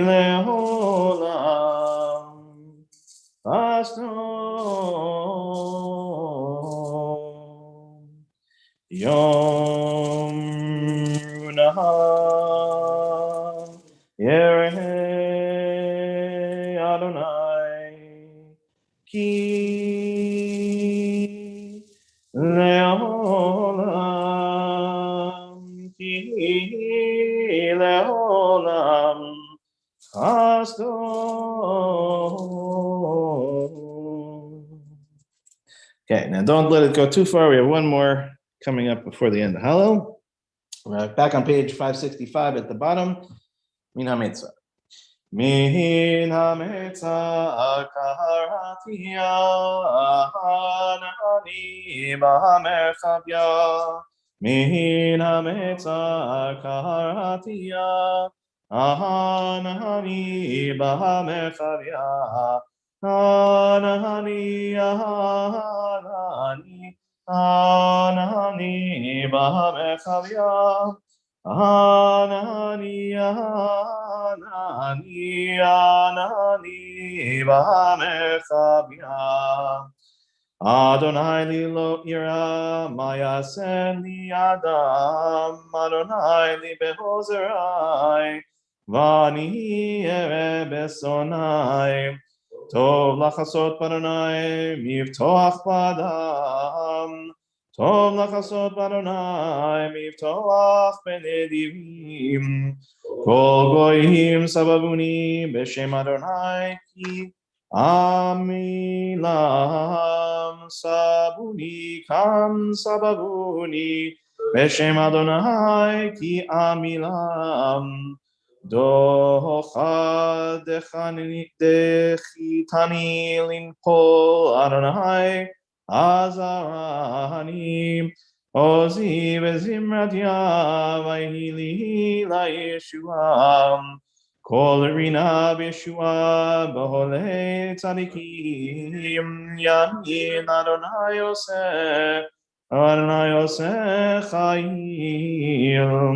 leolam asno Yom Runah Yereh Adonai ki leolam chasdo. Okay, now don't let it go too far. We have one more coming up before the end of Hallel. We're back on page 565 at the bottom. Min HaMetzah. Min HaMetzah Karatia Hanani Bamerchavya. Min HaMetzah Karatia Hanani Bamerchavya. Hanani Bamerchavya. Anani Bamerchavya. Adonai li lo ira mayasen li adam. Adonai li behozerai vani ere besonai. Tov lachasot Adonai mivtoach badam. Tov lachasot Adonai mivtoach benedivim. Kol goyim sabavuni b'shem Adonai ki amilam sabuni kam sabavuni b'shem Adonai ki amilam. Docha dechitani linpol Adonai azarani ozi vezimratia vayhili la Yeshua kol rina b'Yeshua b'holei tzadikim yamin Adonai Yoseh chayim.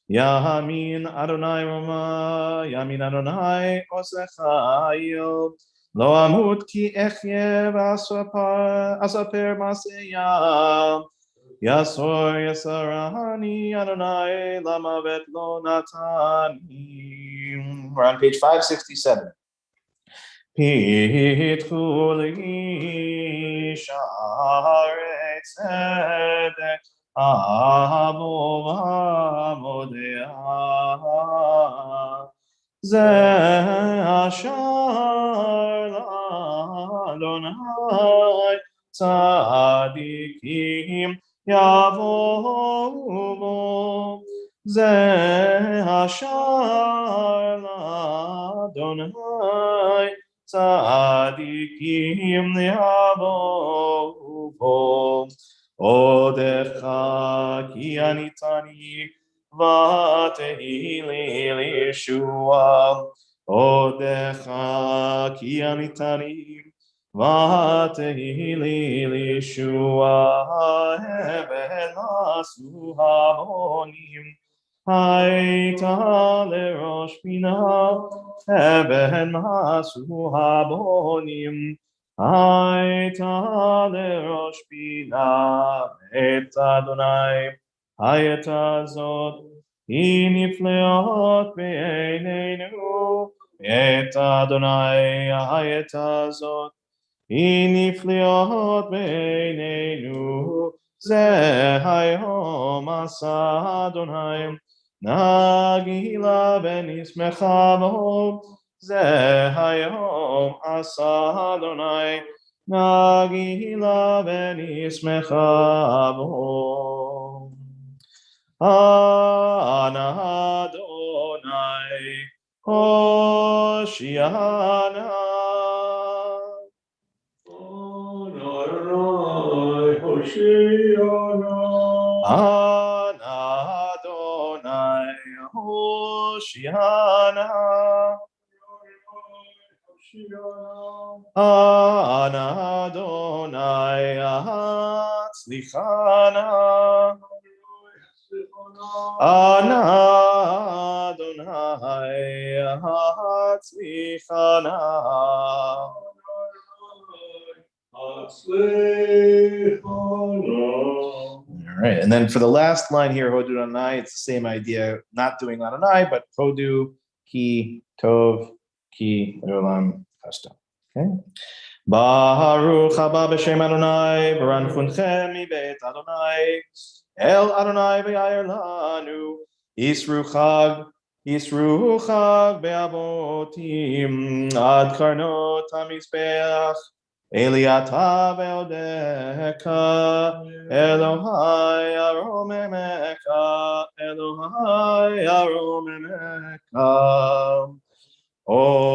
Yamin Adonai Rama, Yamin Adonai Osechayil, Lo Amut ki echye asaper maseya, Yasor Yasarani Adonai Lamavet Lo Natani. We're on page 567. Pitchuli Sha'arei Tzedek Avo Modea Ze Ashar Adonai Tzadikim Yavovo Ze Ashar Adonai Tzadikim Yavovo Odecha ki anitani vatehi Yeshua. Odecha ki anitani vatehi Yeshua. Eben asu hamonim הייתה לראש פינה, אבן מעשו הבונים. הייתה לראש פינה, את אדוני, הייתה זאת, היא נפלאות בעינינו, את אדוני, הייתה זאת, היא נפלאות בעינינו, זה היום עשה אדוני, נגילה ונשמחה בו, זה היום עשה אדוני, נגילה ונשמחה בו. אנא אדוני הושיענה. Ana Adonai Hoshiana. Ana Adonai Hatzlichana. Ana Adonai Hatzlichana. All right, and then for the last line here, Hodu Adonai, it's the same idea, not doing Adonai, but Hodu ki tov ki olam hashta. Okay. Baruch haba b'shem Adonai, v'ranchunchem mibeit Adonai, el Adonai v'yair lanu, Yisru chag be'avotim, ad karnot hamizbeach, Eliata ve'odeka, Elohai aromemeka, Elohai aromemeka, Odu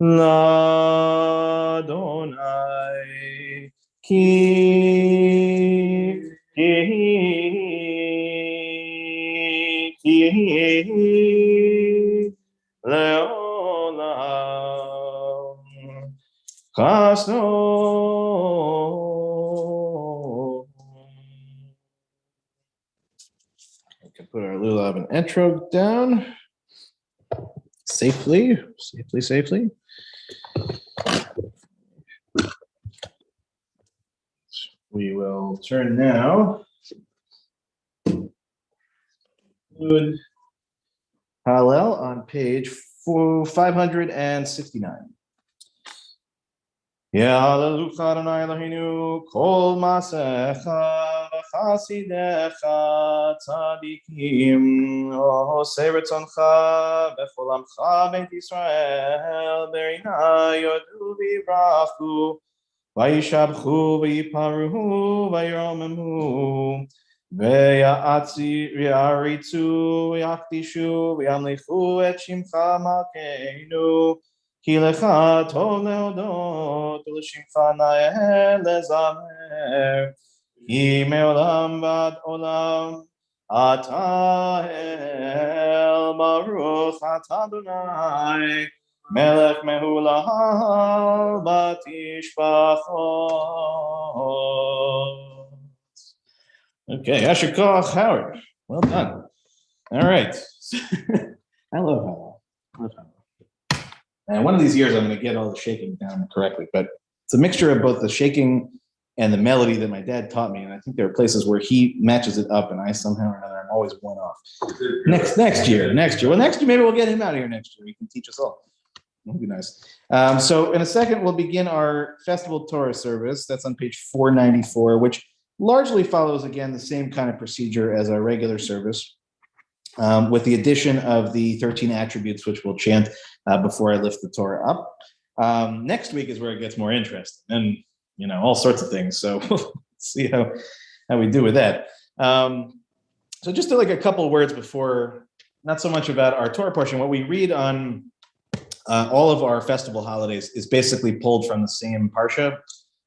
l'Adonai, ki le'olam chasno. We can put our lulav and etrog down safely. We will turn now. Good. Hallel on page 569. Yahalelucha Adonai Eloheinu kol maasecha v'chasidecha tzadikim osei retzoncha b'chol amcha beit Yisrael berina yodu v'yivrachu v'yishabchu v'yiparu v'yiromemu v'yaritzu v'yakdishu v'yamlichu et shimcha malkeinu Ki lecha tov leodot u'l'shimcha na'eh lezamer Ki me'olamvad olam ata el baruch ata Adonai melech mehulal batishpachot. Okay, Yasher Koach, Howard. Well done. All right. I love Howard. And one of these years, I'm going to get all the shaking down correctly, but it's a mixture of both the shaking and the melody that my dad taught me. And I think there are places where he matches it up and I somehow or another, I'm always one off. Next year. Well, next year, maybe we'll get him out of here next year. He can teach us all. That'll be nice. So in a second, we'll begin our festival Torah service. That's on page 494, which largely follows, again, the same kind of procedure as our regular service. With the addition of the 13 attributes, which we'll chant before I lift the Torah up. Next week is where it gets more interesting, and all sorts of things. So we'll see how we do with that. So just like a couple of words before, not so much about our Torah portion. What we read on all of our festival holidays is basically pulled from the same parsha,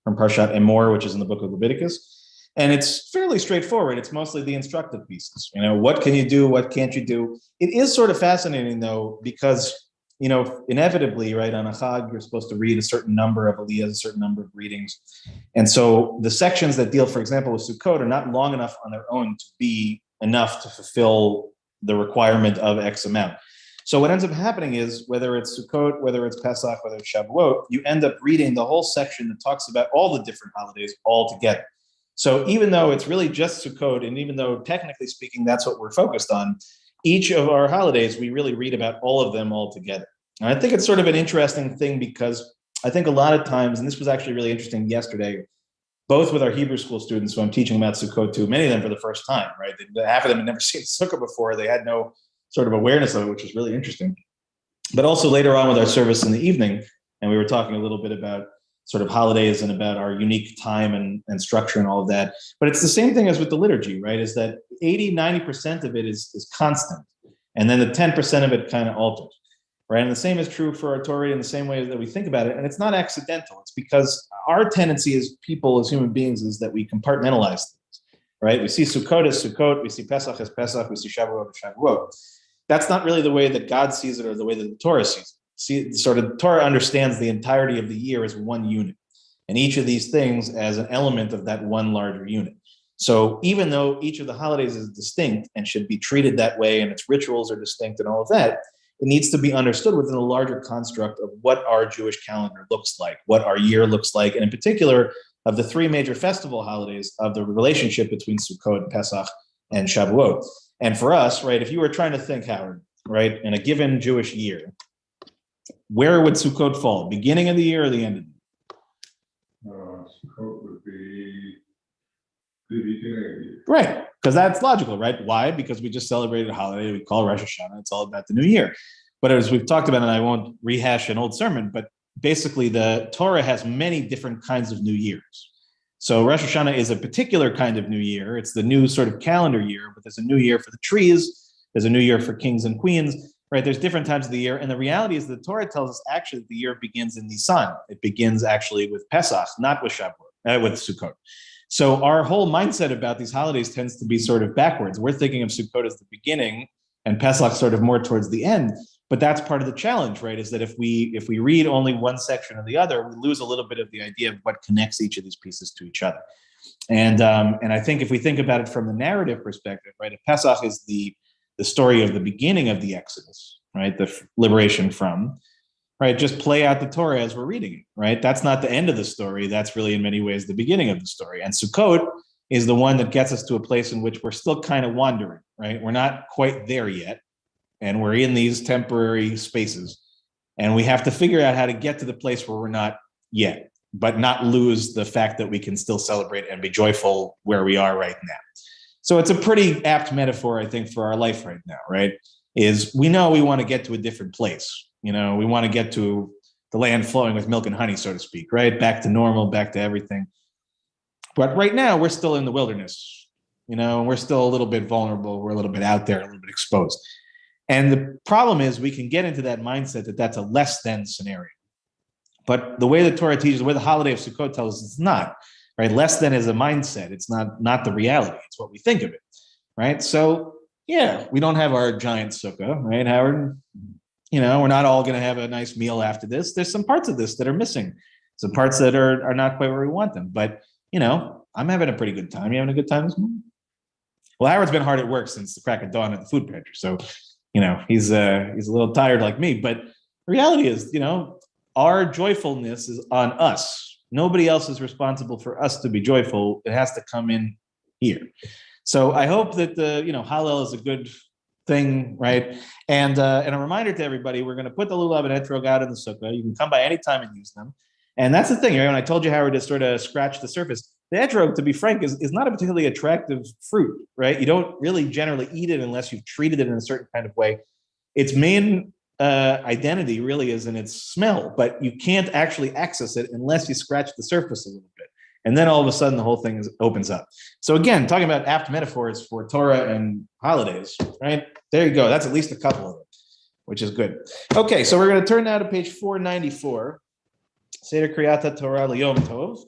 from Parshat Emor, which is in the book of Leviticus. And it's fairly straightforward. It's mostly the instructive pieces. What can you do? What can't you do? It is sort of fascinating, though, because inevitably, right, on a Chag, you're supposed to read a certain number of aliyahs, a certain number of readings. And so the sections that deal, for example, with Sukkot are not long enough on their own to be enough to fulfill the requirement of X amount. So what ends up happening is, whether it's Sukkot, whether it's Pesach, whether it's Shavuot, you end up reading the whole section that talks about all the different holidays all together. So even though it's really just Sukkot, and even though technically speaking, that's what we're focused on, each of our holidays, we really read about all of them all together. And I think it's sort of an interesting thing, because I think a lot of times, and this was actually really interesting yesterday, both with our Hebrew school students who I'm teaching about Sukkot to, many of them for the first time, right? Half of them had never seen Sukkot before. They had no sort of awareness of it, which was really interesting. But also later on with our service in the evening, and we were talking a little bit about sort of holidays and about our unique time and structure and all of that. But it's the same thing as with the liturgy, right? Is that 80-90% of it is constant. And then the 10% of it kind of alters, right? And the same is true for our Torah in the same way that we think about it. And it's not accidental. It's because our tendency as people, as human beings, is that we compartmentalize things, right? We see Sukkot as Sukkot, we see Pesach as Pesach, we see Shavuot as Shavuot. That's not really the way that God sees it or the way that the Torah sees it. See, sort of Torah understands the entirety of the year as one unit, and each of these things as an element of that one larger unit. So even though each of the holidays is distinct and should be treated that way, and its rituals are distinct and all of that, it needs to be understood within a larger construct of what our Jewish calendar looks like, what our year looks like, and in particular of the three major festival holidays, of the relationship between Sukkot, Pesach, and Shavuot. And for us, right, if you were trying to think, Howard, right, in a given Jewish year, where would Sukkot fall? Beginning of the year or the end of the year? Sukkot would be the beginning of the year. Right, because that's logical, right? Why? Because we just celebrated a holiday we call Rosh Hashanah. It's all about the new year. But as we've talked about, and I won't rehash an old sermon, but basically the Torah has many different kinds of new years. So Rosh Hashanah is a particular kind of new year. It's the new sort of calendar year, but there's a new year for the trees. There's a new year for kings and queens. Right, there's different times of the year, and the reality is the Torah tells us actually the year begins in Nisan. It begins actually with Pesach, not with Shavuot, with Sukkot. So our whole mindset about these holidays tends to be sort of backwards. We're thinking of Sukkot as the beginning, and Pesach sort of more towards the end. But that's part of the challenge, right? Is that if we read only one section or the other, we lose a little bit of the idea of what connects each of these pieces to each other. And I think if we think about it from the narrative perspective, right, Pesach is the story of the beginning of the Exodus, right? The liberation from, right? Just play out the Torah as we're reading it, right? That's not the end of the story. That's really in many ways the beginning of the story. And Sukkot is the one that gets us to a place in which we're still kind of wandering, right? We're not quite there yet. And we're in these temporary spaces. And we have to figure out how to get to the place where we're not yet, but not lose the fact that we can still celebrate and be joyful where we are right now. So it's a pretty apt metaphor, I think, for our life right now, right? Is we know we want to get to a different place. We want to get to the land flowing with milk and honey, so to speak, right? Back to normal, back to everything. But right now, we're still in the wilderness, and we're still a little bit vulnerable. We're a little bit out there, a little bit exposed. And the problem is we can get into that mindset that that's a less than scenario. But the way the Torah teaches, the way the holiday of Sukkot tells us, it's not. Right, less than is a mindset. It's not the reality. It's what we think of it, right? So yeah, we don't have our giant sukkah, right, Howard? We're not all going to have a nice meal after this. There's some parts of this that are missing, some parts that are not quite where we want them. But I'm having a pretty good time. You having a good time this morning? Well, Howard's been hard at work since the crack of dawn at the food pantry, so he's a little tired like me. But the reality is, our joyfulness is on us. Nobody else is responsible for us to be joyful. It has to come in here. So I hope that the Hallel is a good thing, right? And a reminder to everybody, we're going to put the lulav and etrog out in the sukkah. You can come by any time and use them. And that's the thing, right? When I told you, Howard, to sort of scratch the surface, the etrog, to be frank, is not a particularly attractive fruit, right? You don't really generally eat it unless you've treated it in a certain kind of way. Its main identity really is in its smell, but you can't actually access it unless you scratch the surface a little bit. And then all of a sudden the whole thing opens up. So again, talking about apt metaphors for Torah and holidays, right? There you go. That's at least a couple of them, which is good. Okay, so we're going to turn now to page 494, Seder Kriyata Torah L'Yom Tov.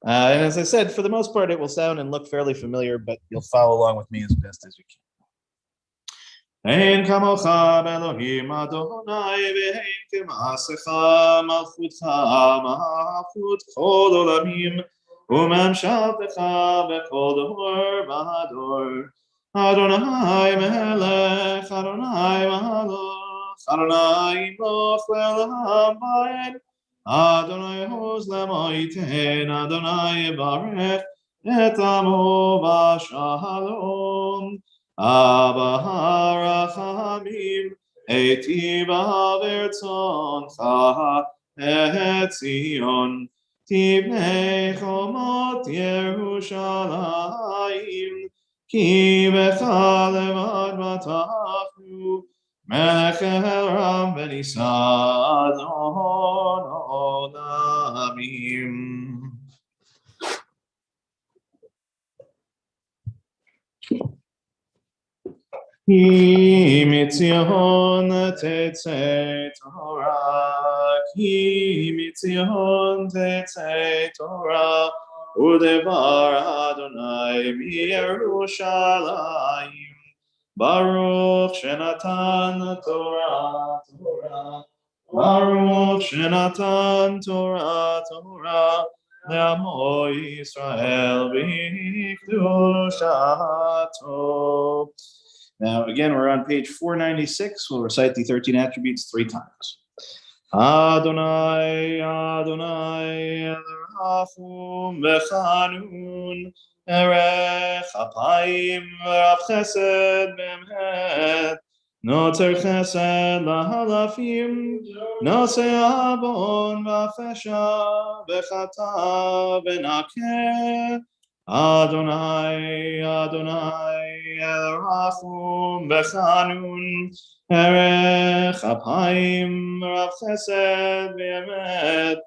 And as I said, for the most part, it will sound and look fairly familiar, but you'll follow along with me as best as you can. אין כמוך באלוהים אדוני, ואין כמעשיך מלכותך, מלכות כל עולמים, וממשלתך בכל דור ודור. אדוני מלך, אדוני מלך, אדוני מלך לעולם ועד. אדוני עוז לעמו ייתן, אדוני יברך את עמו בשלום. אבא הרחמים, היטיבה ברצונך את ציון, תבנה חומות ירושלים, כי בך לבד בטחנו, מלך רם ונישא אדון עולמים. כי מציון תצא תורה, כי מציון תצא תורה, ודבר אדוני מירושלים. ברוך שנתן תורה, ברוך שנתן תורה, לעמו ישראל בקדושתו. Now, again, we're on page 496. We'll recite the 13 attributes 3 times. Adonai, Adonai, Rachum v'chanun, Erech apayim v'rav chesed b'emet, Notzer chesed lahalafim, Nosei avon v'afesha v'chata v'nakeh. Adonai, Adonai, El Rachum v'chanun, Erech apayim rav chesed v'emet,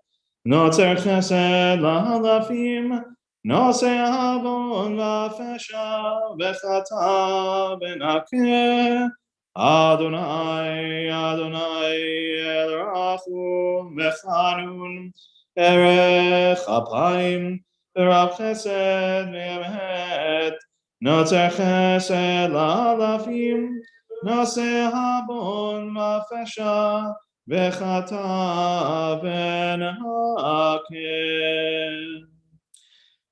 Notzer chesed lahalafim, Nosei avon v'afesha v'chata v'nakeh. Adonai, Adonai, El Rachum v'chanun, Erech apayim rav chesed v'emet, Notzer chesed lahalafim, Nosei avon v'afesha v'chata v'nakeh.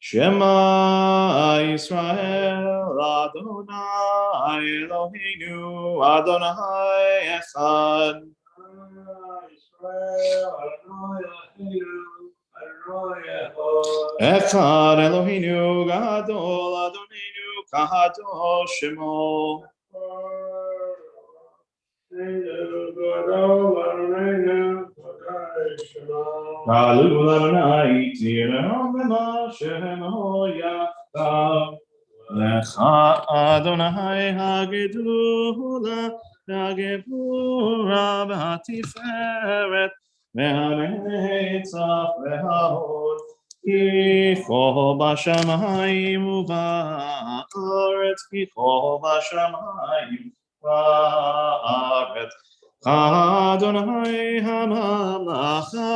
Shema Yisrael, Adonai Eloheinu, Adonai Echad. Echad Eloheinu, Gadol Adonenu, Kadosh Shemo. Galul Adonai Tirem B'ma Shemo Yachdav. Lecha Adonai Hagedula, Hagevura v'Hatiferet, v'Hanetzach v'Hahod, Kichol b'shamayim u'ba'aretz, Kichol b'shamayim u'ba'aretz. Adonai hamamlacha,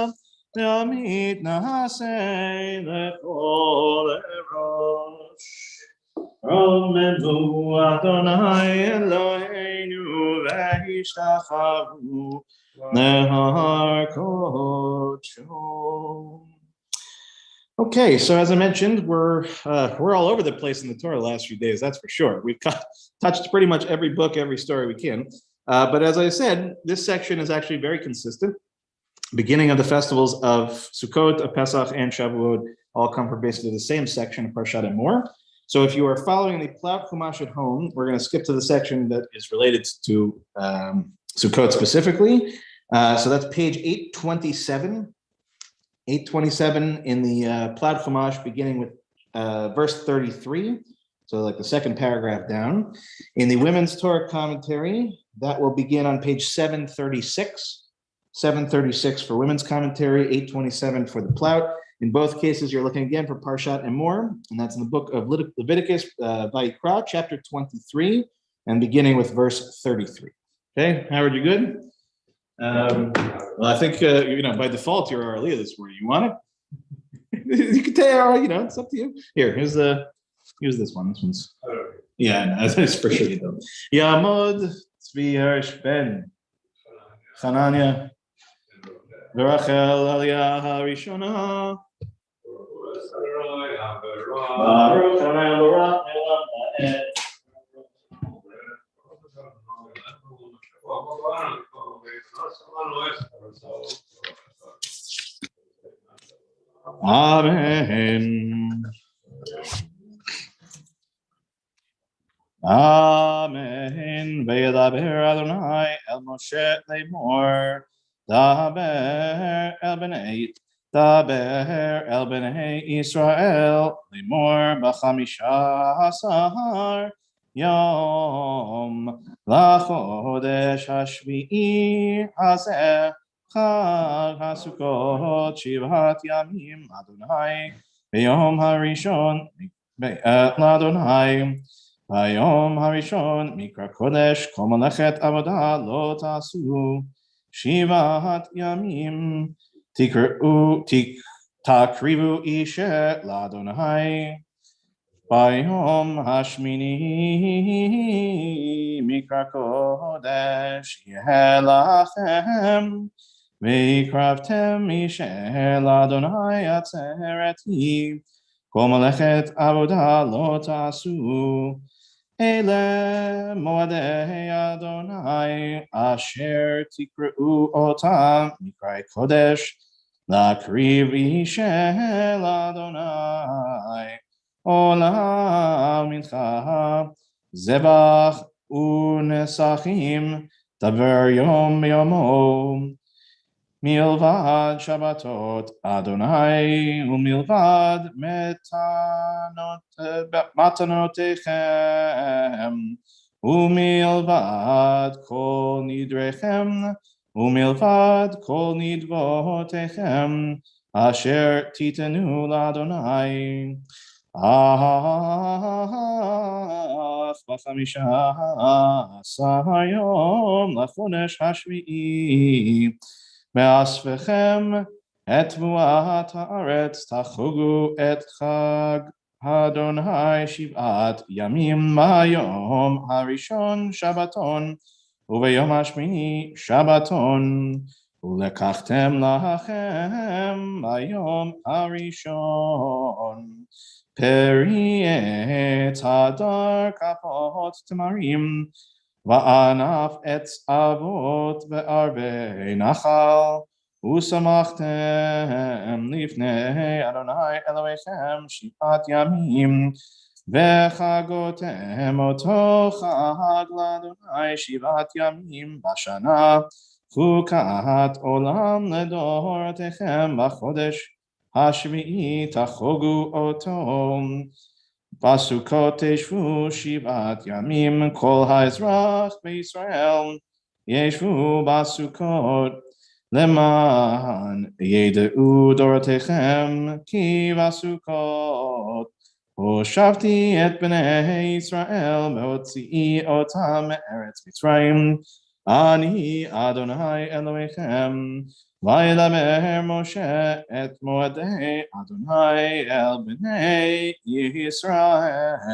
Le'amid na'aseh le'kol erosh. Romenu Adonai Eloheinu ve'ishtachavu nehar kodsho. Okay, so as I mentioned, we're all over the place in the Torah the last few days. That's for sure. We've touched pretty much every book, every story we can. But as I said, this section is actually very consistent. Beginning of the festivals of Sukkot, of Pesach, and Shavuot all come from basically the same section of Parshat Emor. So if you are following the Plaut Chumash at home, we're going to skip to the section that is related to Sukkot specifically. So that's page 827. 827 in the Plaut Chumash, beginning with verse 33. So like the second paragraph down. In the Women's Torah Commentary, that will begin on page 736. 736 for Women's Commentary, 827 for the Plaut. In both cases, you're looking again for Parshat Emor, and that's in the book of Leviticus, Vayikra, chapter 23, and beginning with verse 33. Okay, Howard, you good? Well, I think, by default, you're our Aliyah this morning. You want it? You can tell, it's up to you. Here's this one. This one's, yeah, that's for sure you don't. Yamod Tzvi Hirsch Ben Chananya V'Rachel Aliyah HaRishona Baruch Hanai Baruch Elam Ha'ed Amen. Amen. Ve'yedaber Adonai el Moshe le'mor. Daber el bnei Israel le'mor b'chamisha asar yom lachodesh hashvi'i hazeh chag hasukot shivat yamim Adonai b'yom harishon l'Adonai Hayom Harishon Mikra Kodesh Kol Malechet Avodah Lo Tasu Shivat Yamim Takrivu Ishe Ladonai Hayom Hashmini Mikra Kodesh Yehelachem V'ikravtem Ishe Ladonai Atzereti Kol Malechet Avodah Lo Tasu Ele Moadei Adonai Asher Tikra'u Otam Mikrai Kodesh Lakriv Ishel Adonai Olam Mincha Zebach Unesachim Taver Yom Yomo Milvad Shabbatot Adonai Umilvad Matanotechem Umilvad Kol Nidrechem Umilvad Kol Nidvotechem Asher Titenu Ladonai B'chamisha asar yom lachodesh hashvi'i Me'asvechem et vuat haaretz tachugu et chag Adonai shivat yamim b'yom harishon Shabbaton u'b'yom hashmini Shabbaton u'lekachtem lachem b'yom harishon peri et hadar kapot tamarim Va'anaf etz avot ve'arvei nachal Usamachtem lifnei Adonai Elohechem shivat yamim Ve'chagotem oto chag l'Adonai shivat yamim b'shana Chukat olam ledorotechem b'chodesh hashvi'i tachogu oto Basukot Yeshvu Shivat Yamim Kol Ha'ezrach BeYisrael Yeshvu Basukot Leman Yedeu Dorotechem Ki Basukot Hoshavti et Bnei Yisrael Meotzi'i Otam Eretz Mitzrayim Ani Adonai Elohechem Vaydaber Moshe et Moadei Adonai el Bnei Yisrael.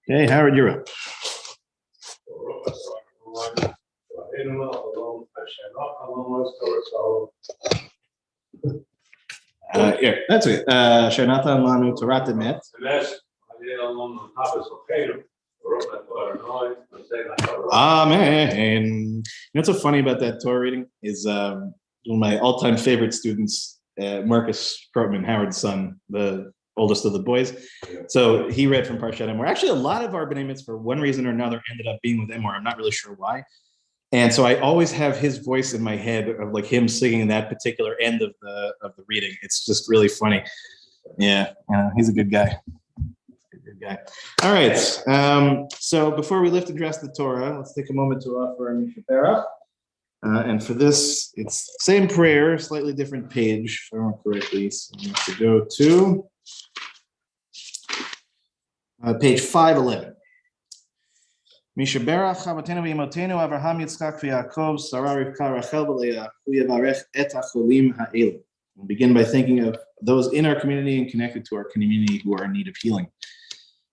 Okay, Howard, you're up. Yeah, that's it. Shenatan Lanu Torat Emet. Amen. You know what's so funny about that Torah reading is one of my all-time favorite students, Marcus Krotman, Howard's son, the oldest of the boys. So he read from Parshat Emor. Actually, a lot of our B'nai Mitzvah, for one reason or another, ended up being with Emor. I'm not really sure why. And so I always have his voice in my head of like him singing that particular end of the reading. It's just really funny. Yeah, he's a good guy. Guy. All right. So before we lift and dress the Torah, let's take a moment to offer a Mishabera. And for this, it's the same prayer, slightly different page, if I remember correctly. So we have to go to page 511. Mishabera Chavatenu v'Imotenu Avraham Yitzchak v'Yaakov Sarah Rivka Rachel v'Leah Hu Yavarech et HaCholim Ha'elu. We'll begin by thinking of those in our community and connected to our community who are in need of healing.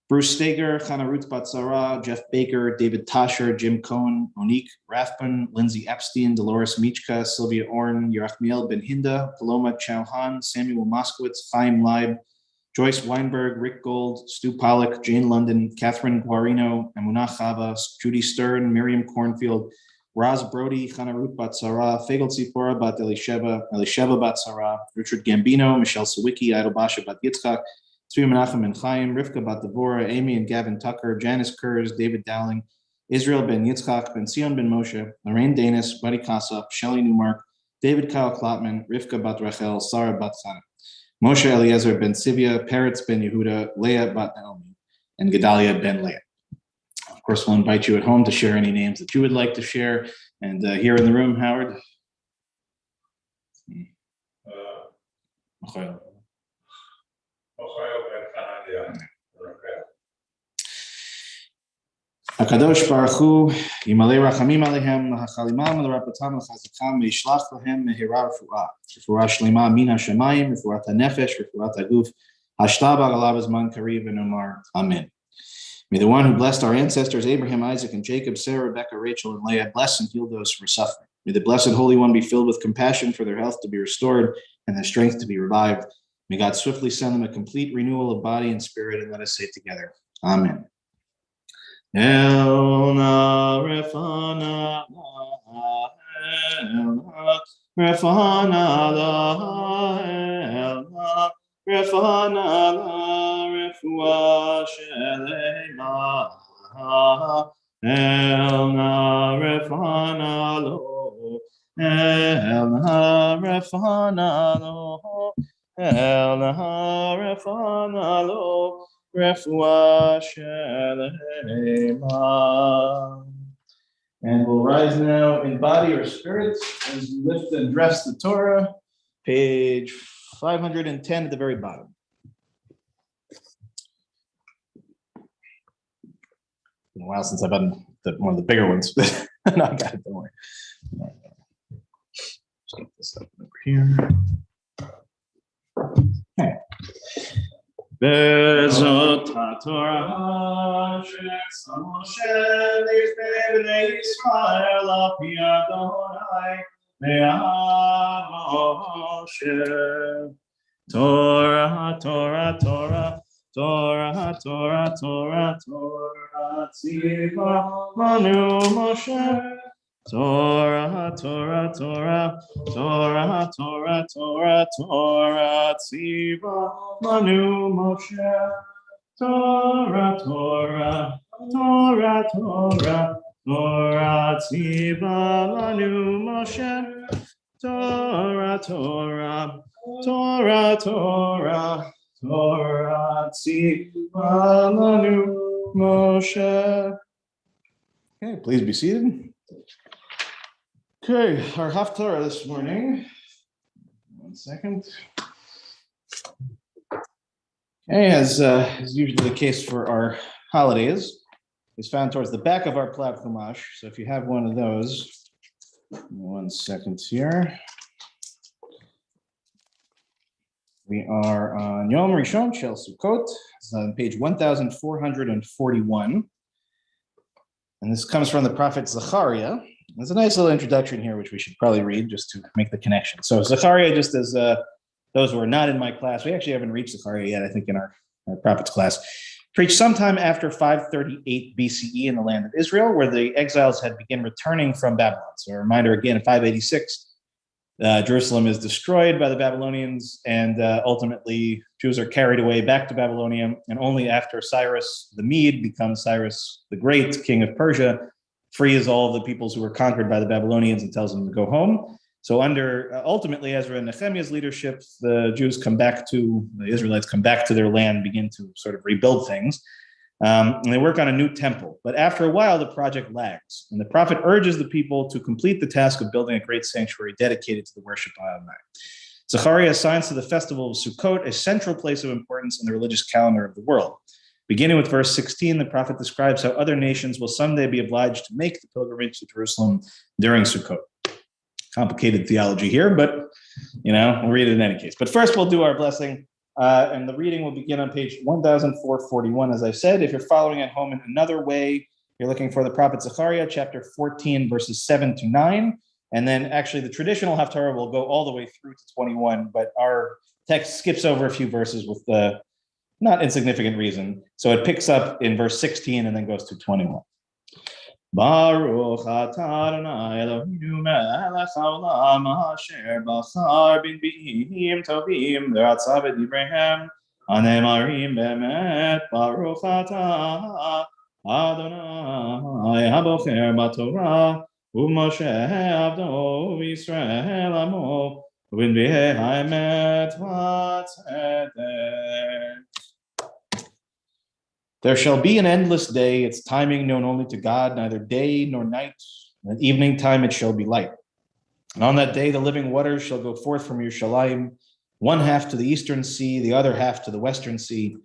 Bruce Steger, Chana Ruth Batzara, Jeff Baker, David Tasher, Jim Cohn, Monique Rathbun, Lindsay Epstein, Dolores Michka, Sylvia Orn, Yerachmiel Ben Hinda, Paloma Chauhan, Samuel Moskowitz, Chaim Leib, Joyce Weinberg, Rick Gold, Stu Pollack, Jane London, Catherine Guarino, Emunah Chava, Judy Stern, Miriam Cornfield, Raz Brody, Chana Ruth Batzara, Fagel Tzipora Bat Elisheva Batzara, Richard Gambino, Michelle Sawicki, Idol Basha Bat Yitzchak, Tzvi Menachem and Chaim, Rivka Bat Devorah, Amy and Gavin Tucker, Janice Kurz, David Dowling, Israel Ben Yitzchak, Ben Sion Ben Moshe, Lorraine Danis, Buddy Kasap, Shelley Newmark, David Kyle Klotman, Rivka Bat Rachel, Sarah Bat Chana, Moshe Eliezer Ben Sivia, Peretz Ben Yehuda, Leah Bat Naomi, and Gedalia Ben Leah. Of course, we'll invite you at home to share any names that you would like to share. And here in the room, Howard. Hakadosh Baruch Hu, Yimalei Rachamim Alehem, Lachalimam, Larapatam, Lachazikam, Meishlach Lahem, Mehira Refuah, Refuah Shlema, Min HaShamayim, Refuat HaNefesh, Refuat HaGuf, Hashtab Agalav Azman Kariv, and Omar. Amen. May the one who blessed our ancestors, Abraham, Isaac, and Jacob, Sarah, Rebecca, Rachel, and Leah, bless and heal those who are suffering. May the Blessed Holy One be filled with compassion for their health to be restored and their strength to be revived. May God swiftly send them a complete renewal of body and spirit, and let us say together, Amen. Elna Refana Elna Refana Elna Refana Refua Shelema Elna Refana Lo Elna Refana Lo Elna Refana Lo Refuah Shelema. And we'll rise now in body or spirit as we lift and dress the Torah, page 510 at the very bottom. It's been a while since I've done one of the bigger ones, but no, I got it, don't worry. Just get this up over here. Okay. Bezot HaTorah she'etzah Moshe lifnei bnei Yisrael al pi Adonai me'ad Moshe. Torah, Torah, Torah, Torah, Torah, Torah, Torah, Tziva Manu Moshe. Torah, Torah, Torah, Torah, Torah, Torah, Torah, Tziva Manu Moshe. Torah, Torah, Torah, Torah, Torah, Tziva Manu Moshe. Torah, Torah, Torah, Torah, Torah, Tziva Manu Moshe. Okay, please be seated. Okay, our Haftarah this morning. 1 second. Okay, as is usually the case for our holidays, is found towards the back of our Plav Chumash. So if you have one of those, 1 second here. We are on Yom Rishon Shel Sukkot. It's on page 1441. And this comes from the prophet Zechariah. There's a nice little introduction here, which we should probably read just to make the connection. So Zechariah, just as those who are not in my class, we actually haven't reached Zechariah yet, I think, in our prophets class, preached sometime after 538 BCE in the land of Israel, where the exiles had begun returning from Babylon. So a reminder again, in 586, Jerusalem is destroyed by the Babylonians, and ultimately Jews are carried away back to Babylonia. And only after Cyrus the Mede becomes Cyrus the Great, king of Persia, frees all of the peoples who were conquered by the Babylonians and tells them to go home. So under ultimately Ezra and Nehemiah's leadership, the Israelites come back to their land, begin to sort of rebuild things. And they work on a new temple. But after a while, the project lags. And the prophet urges the people to complete the task of building a great sanctuary dedicated to the worship of Adonai. Zechariah assigns to the festival of Sukkot a central place of importance in the religious calendar of the world. Beginning with verse 16, the prophet describes how other nations will someday be obliged to make the pilgrimage to Jerusalem during Sukkot. Complicated theology here, but we'll read it in any case. But first, we'll do our blessing. And the reading will begin on page 1441. As I said, if you're following at home in another way, you're looking for the prophet Zechariah, chapter 14, verses 7 to 9. And then actually the traditional Haftarah will go all the way through to 21, but our text skips over a few verses with the not insignificant reason. So it picks up in verse 16 and then goes to 21. Baruch atah Adonai Eloheinu melech haolam asher bachar b'nbiim tovim v'ratzav et divreihem hanemarim be'emet. Baruch atah Adonai habocher b'torah u'Moshe avdo Yisrael amo u'b'nbiei ha'emet v'tzedek. There shall be an endless day, its timing known only to God, neither day nor night. At evening time it shall be light. And on that day the living waters shall go forth from Yerushalayim, one half to the eastern sea, the other half to the western sea.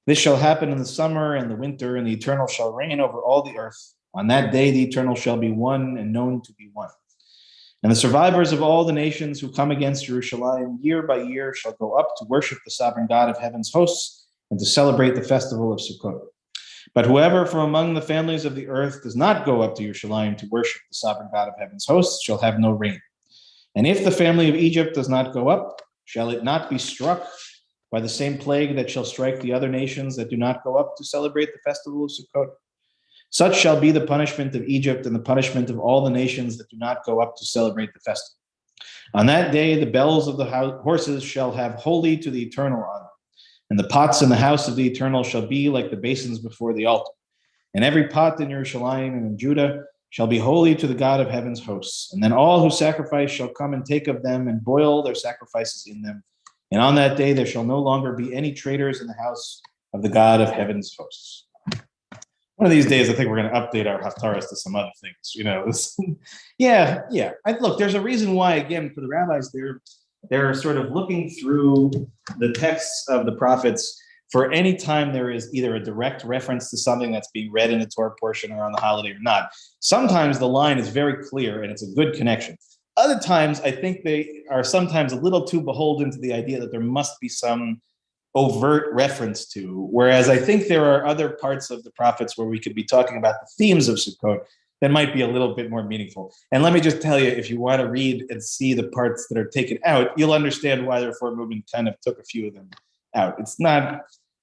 This shall happen in the summer and the winter, and the Eternal shall reign over all the earth. On that day the Eternal shall be one and known to be one. And the survivors of all the nations who come against Yerushalayim year by year shall go up to worship the sovereign God of heaven's hosts, and to celebrate the festival of Sukkot. But whoever from among the families of the earth does not go up to Yerushalayim to worship the sovereign God of heaven's hosts shall have no rain. And if the family of Egypt does not go up, shall it not be struck by the same plague that shall strike the other nations that do not go up to celebrate the festival of Sukkot? Such shall be the punishment of Egypt and the punishment of all the nations that do not go up to celebrate the festival. On that day, the bells of the horses shall have holy to the Eternal honor. And the pots in the house of the Eternal shall be like the basins before the altar. And every pot in Yerushalayim and in Judah shall be holy to the God of heaven's hosts. And then all who sacrifice shall come and take of them and boil their sacrifices in them. And on that day there shall no longer be any traitors in the house of the God of heaven's hosts. One of these days, I think we're going to update our Haftarahs to some other things. Yeah. Look, there's a reason why, again, for the rabbis, they're sort of looking through the texts of the prophets for any time there is either a direct reference to something that's being read in a Torah portion or on the holiday or not. Sometimes the line is very clear and it's a good connection. Other times, I think they are sometimes a little too beholden to the idea that there must be some overt reference to, whereas I think there are other parts of the prophets where we could be talking about the themes of Sukkot that might be a little bit more meaningful. And let me just tell you, if you want to read and see the parts that are taken out, you'll understand why the Reform movement kind of took a few of them out.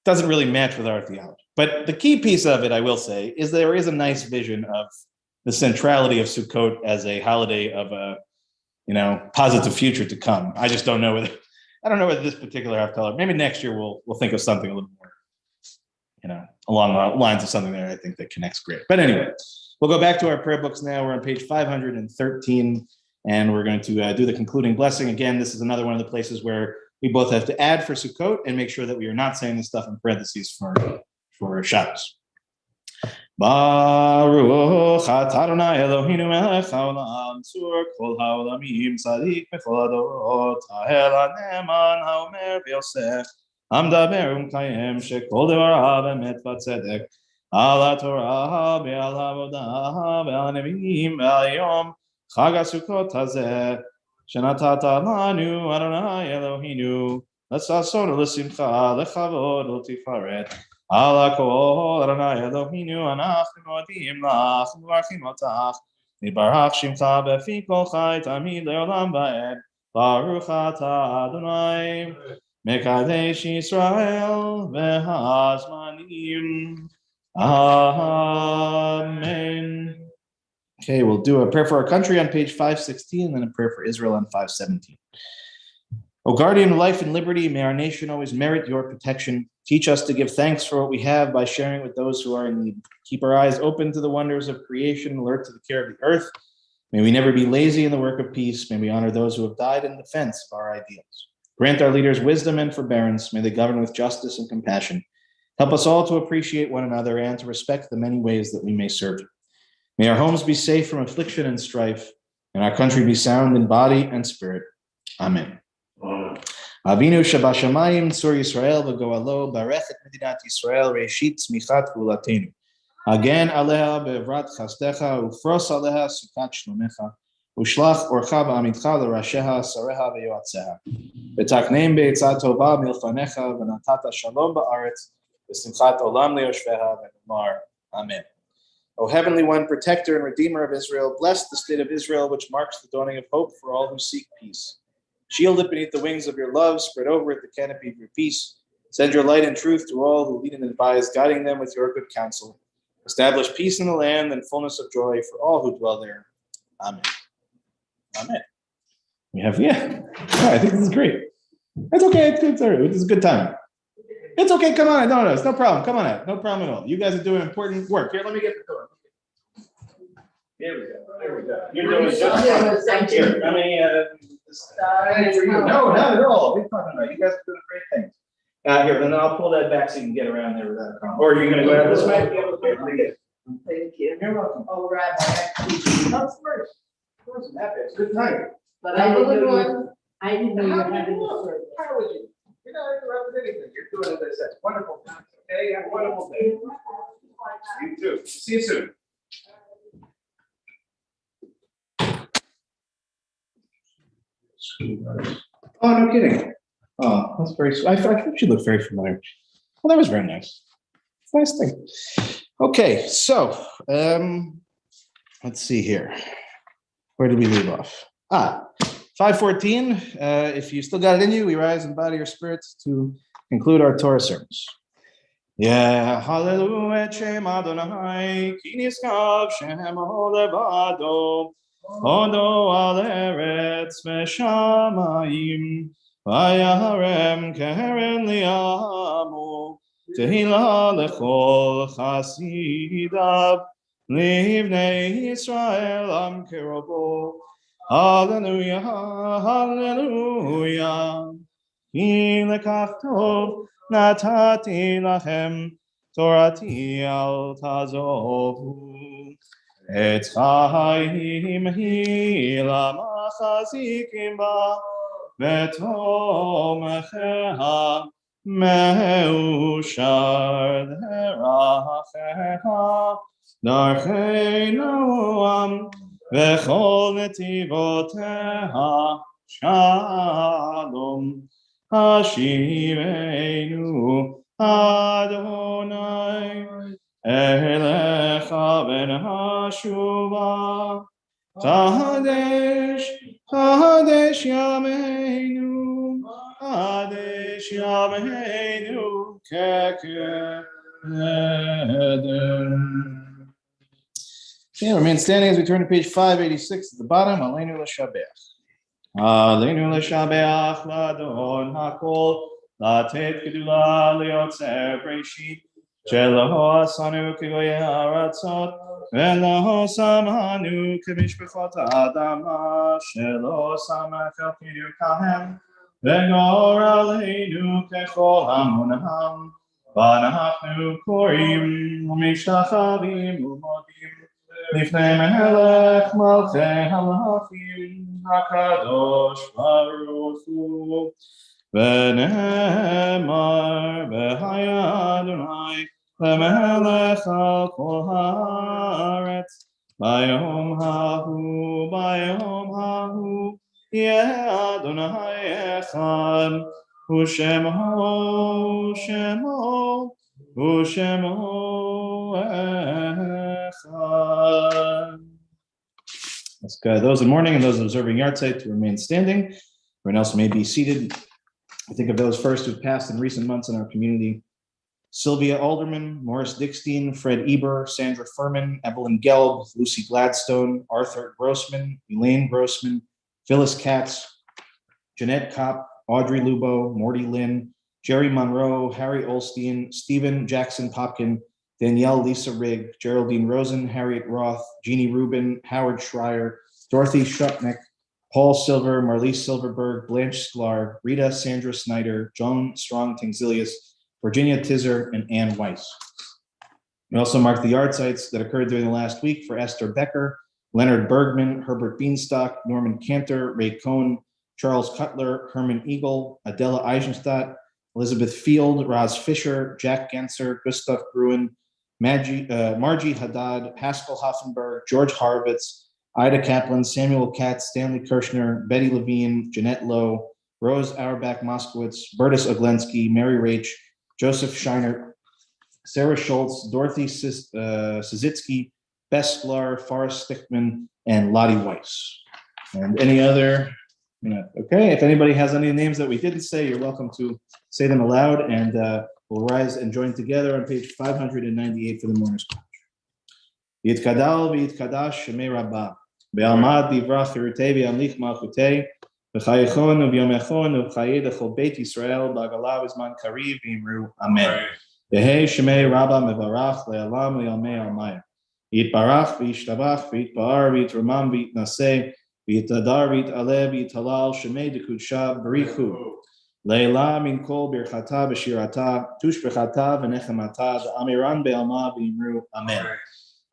Doesn't really match with our theology. But the key piece of it, I will say, is there is a nice vision of the centrality of Sukkot as a holiday of a, positive future to come. I just don't know whether this particular Haftarah, maybe next year we'll think of something a little more, along the lines of something there I think that connects great. But anyway, we'll go back to our prayer books now. We're on page 513, and we're going to do the concluding blessing. Again, this is another one of the places where we both have to add for Sukkot and make sure that we are not saying this stuff in parentheses for Shabbos. Baruch atah Adonai Eloheinu melech haolam tzur kol haolamim tzadik b'chol hadorot ha'el ha'ne'eman ha'omer v'yosef ha'mdaber u'mkayem shekol devarav emet v'tzedek al ha'torah ve'al ha'avodah ve'al ha'neviim ve'al yom chag ha'sukkot hazeh shenatata lanu Adonai Eloheinu l'sasot u'l'simcha l'chavod u'tifaret Ala kol Adonai Eloheinu anachnu modim lach u'mvarchim otach Yibarach shimcha befi kol chai tamid le'olam va'ed Baruch atah Adonai Mekadesh Yisrael v'hazmanim. Amen. Okay, we'll do a prayer for our country on page 516 and then a prayer for Israel on 517. O guardian of life and liberty, may our nation always merit your protection. Teach us to give thanks for what we have by sharing with those who are in need. Keep our eyes open to the wonders of creation, alert to the care of the earth. May we never be lazy in the work of peace. May we honor those who have died in defense of our ideals. Grant our leaders wisdom and forbearance. May they govern with justice and compassion. Help us all to appreciate one another and to respect the many ways that we may serve you. May our homes be safe from affliction and strife, and our country be sound in body and spirit. Amen. Avinu Shabashamayim Tzur Yisrael v'Goalo Barechet Medinat Yisrael Reishit Tzmichat Gulatenu Hagen Aleha Be'evrat Chastecha Ufros Aleha Sukat Shlomecha Ushlach orcha ba'amitcha l'rasheha sareha ve'yoatzeha. V'takneim be'etzah tova milfanecha v'natata shalom ba'aretz v'simchat olam le'yoshveha v'nomar. Amen. O Heavenly One, Protector and Redeemer of Israel, bless the state of Israel, which marks the dawning of hope for all who seek peace. Shield it beneath the wings of your love, spread over it the canopy of your peace. Send your light and truth to all who lead and advise, guiding them with your good counsel. Establish peace in the land and fullness of joy for all who dwell there. Amen. Amen. We have, I think this is great. It's okay. It's all right. It's a good time. It's okay. Come on. No, it's no problem. Come on. No problem at all. You guys are doing important work. Here, let me get the door. Here we go. There we go. You're doing just Thank you. here. Let me, no, not at all. What are you talking about? You guys are doing great things. Here, then I'll pull that back so you can get around there without a problem. Or are you going to go out this way? Thank you. You're welcome. Oh, Rabbi. Of course. Of course. It's good time. But I didn't know you were having a service. How would you? You're not interrupting anything. You're doing, as I said, wonderful. Okay, have a wonderful day. You too. See you soon. Oh, no kidding. Oh, that's very sweet. I think she looked very familiar. Well, that was very nice. Nice thing. Okay, so let's see here. Where did we leave off? 5:14. If you still got it in you, we rise in body or spirit to conclude our Torah service. Yeah, hallelujah, Shem Adonai, ki niskav Shem levado, hodo al eretz v'shamayim, vayarem keren li'amu, tehila lechol chasidav, livnei Yisrael am kerobo. Hallelujah, hallelujah. Ki lekach tov natati lachem, torati al tazovu. Et chaim hi lamachazikim ba, v'tomecheha meushar deracheha, darcheinu am, v'chol netivoteha shalom. Hashivenu Adonai Elecha ben Hashuva Kadesh Kadesh Yameinu Kadesh Yameinu Kekedem. Okay, remain standing as we turn to page 586 at the bottom. Aleinu l'shabeach. Aleinu l'shabeach l'adon hakol latet gedula liotzer breshit shelo asanu kigoye haratzot velo samanu kemishpachot adama shelo samachel kidukahem v'gor aleinu kechol hamonam v'anachnu korim u'mishtachavim u'modim Lifnei melech malchei halachim hakadosh baruch hu v'ne'emar v'haya Adonai lemelech al kol haaretz bayom hahu yeh Adonai echad u'shemo echad. Let's go. Those in mourning and those observing yahrzeit to remain standing. Everyone else may be seated. I think of those first who've passed in recent months in our community. Sylvia Alderman, Morris Dickstein, Fred Eber, Sandra Furman, Evelyn Gelb, Lucy Gladstone, Arthur Grossman, Elaine Grossman, Phyllis Katz, Jeanette Kopp, Audrey Lubo, Morty Lynn, Jerry Monroe, Harry Olstein, Stephen Jackson Popkin, Danielle Lisa Rigg, Geraldine Rosen, Harriet Roth, Jeannie Rubin, Howard Schreier, Dorothy Shupnick, Paul Silver, Marlise Silverberg, Blanche Sklar, Rita Sandra Snyder, Joan Strong Tangzilius, Virginia Tizer, and Ann Weiss. We also mark the yahrzeits that occurred during the last week for Esther Becker, Leonard Bergman, Herbert Beanstock, Norman Cantor, Ray Cohn, Charles Cutler, Herman Eagle, Adela Eisenstadt, Elizabeth Field, Roz Fisher, Jack Genser, Gustav Gruen, Margie Haddad, Haskell Hoffenberg, George Horowitz, Ida Kaplan, Samuel Katz, Stanley Kirshner, Betty Levine, Jeanette Lowe, Rose Auerbach Moskowitz, Bertus Oglensky, Mary Rach, Joseph Scheiner, Sarah Schultz, Dorothy Sizitsky, Bess Sklar, Forrest Stickman, and Lottie Weiss. And any other? Okay, if anybody has any names that we didn't say, you're welcome to say them aloud, and we'll rise and join together on page 598 for the Mourner's Pledge. Yitkadal v'yitkadash shemei rabbah, be'almad divrach cherutei v'yamlich malchutei, v'chayechon u'vyomechon u'chayed echol beit Yisrael b'agalav izman kariv v'imru amen. Yehei shemei rabbah mevarach le'alam le'almei almaya. Yitbarach v'yishtabach v'yitbar v'yitramam v'yitnaseh v'yitadar v'yitaleh v'yitalal shemei dekudsha b'richu. Leila min kol birchata b'shirata tushbechata v'nechemata v'amiran be'alma v'imru amen.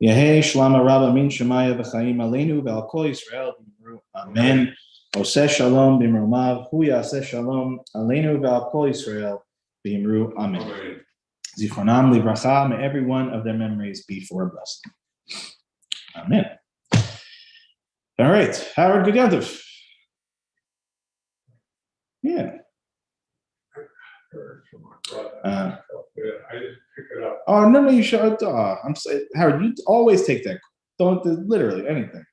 Yehei shlama rabba min shemaya v'chaim aleinu v'al kol Yisrael v'imru amen. Oseh shalom b'imrumav hu yaseh shalom aleinu v'al kol Yisrael v'imru amen. Zichronam livracha, may every one of their memories be for a blessing. Amen. All right, Howard Gugantiv. Yeah. Heard from my brother. I didn't pick it up. Oh no, you should. I'm saying, Howard, you always take that. Don't literally anything.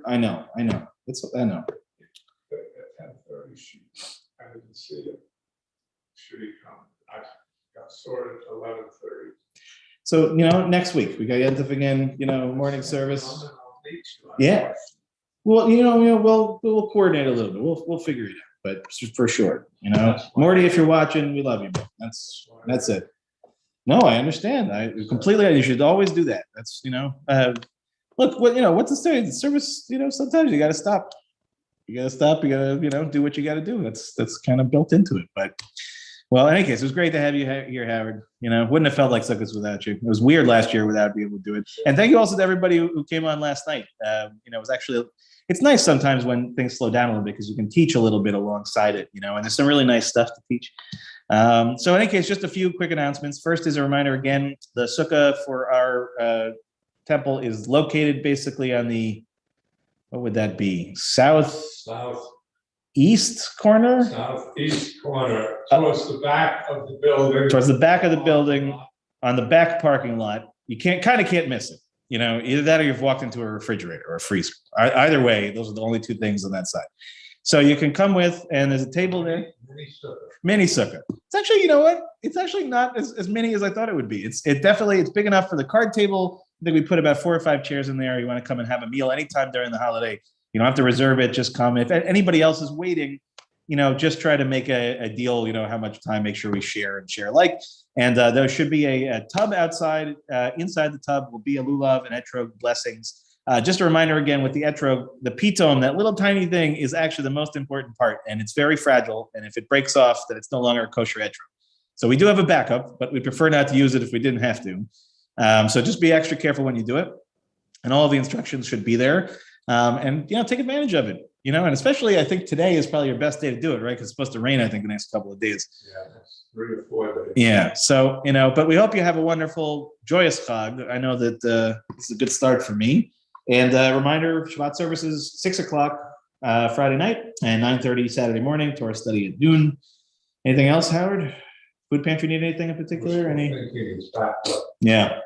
I know. It's I know. At 10:30, I didn't see it. Should he come? I got sorted at 11:30. So next week we got Yentav again. Morning service. Yeah. Well, we'll coordinate a little bit. We'll figure it out. But for sure, Morty, if you're watching, we love you. That's it. No, I understand. I completely. You should always do that. That's look. What's the story? The service. Sometimes you got to stop. You got to do what you got to do. That's kind of built into it. But well, in any case, it was great to have you here, Howard. Wouldn't have felt like Sukkot without you. It was weird last year without being able to do it. And thank you also to everybody who came on last night. It was actually. It's nice sometimes when things slow down a little bit because you can teach a little bit alongside it, and there's some really nice stuff to teach. So in any case, just a few quick announcements. First is a reminder again, the sukkah for our temple is located basically on the, what would that be? Southeast corner? Southeast corner, towards the back of the building. Towards the back of the building, on the back parking lot. You can't miss it. Either that or you've walked into a refrigerator or a freezer. Either way, those are the only two things on that side. So you can come with, and there's a table there. Mini sukkah. It's actually, it's actually not as many as I thought it would be. It's big enough for the card table. I think we put about 4 or 5 chairs in there. You want to come and have a meal anytime during the holiday. You don't have to reserve it. Just come. If anybody else is waiting, just try to make a deal, how much time, make sure we share alike. And there should be a tub outside. Inside the tub will be a lulav and etrog blessings. Just a reminder again, with the etrog, the pitom, that little tiny thing is actually the most important part, and it's very fragile. And if it breaks off, then it's no longer a kosher etrog. So we do have a backup, but we prefer not to use it if we didn't have to. So just be extra careful when you do it. And all of the instructions should be there. And take advantage of it. And especially I think today is probably your best day to do it, right? Because it's supposed to rain, I think, the next couple of days. Yeah, that's 3 or 4 days. Yeah. So, but we hope you have a wonderful, joyous Chag. I know that this is a good start for me. And reminder, Shabbat services, 6:00 Friday night and 9:30 Saturday morning, Torah study at noon. Anything else, Howard? Food pantry need anything in particular? Yeah.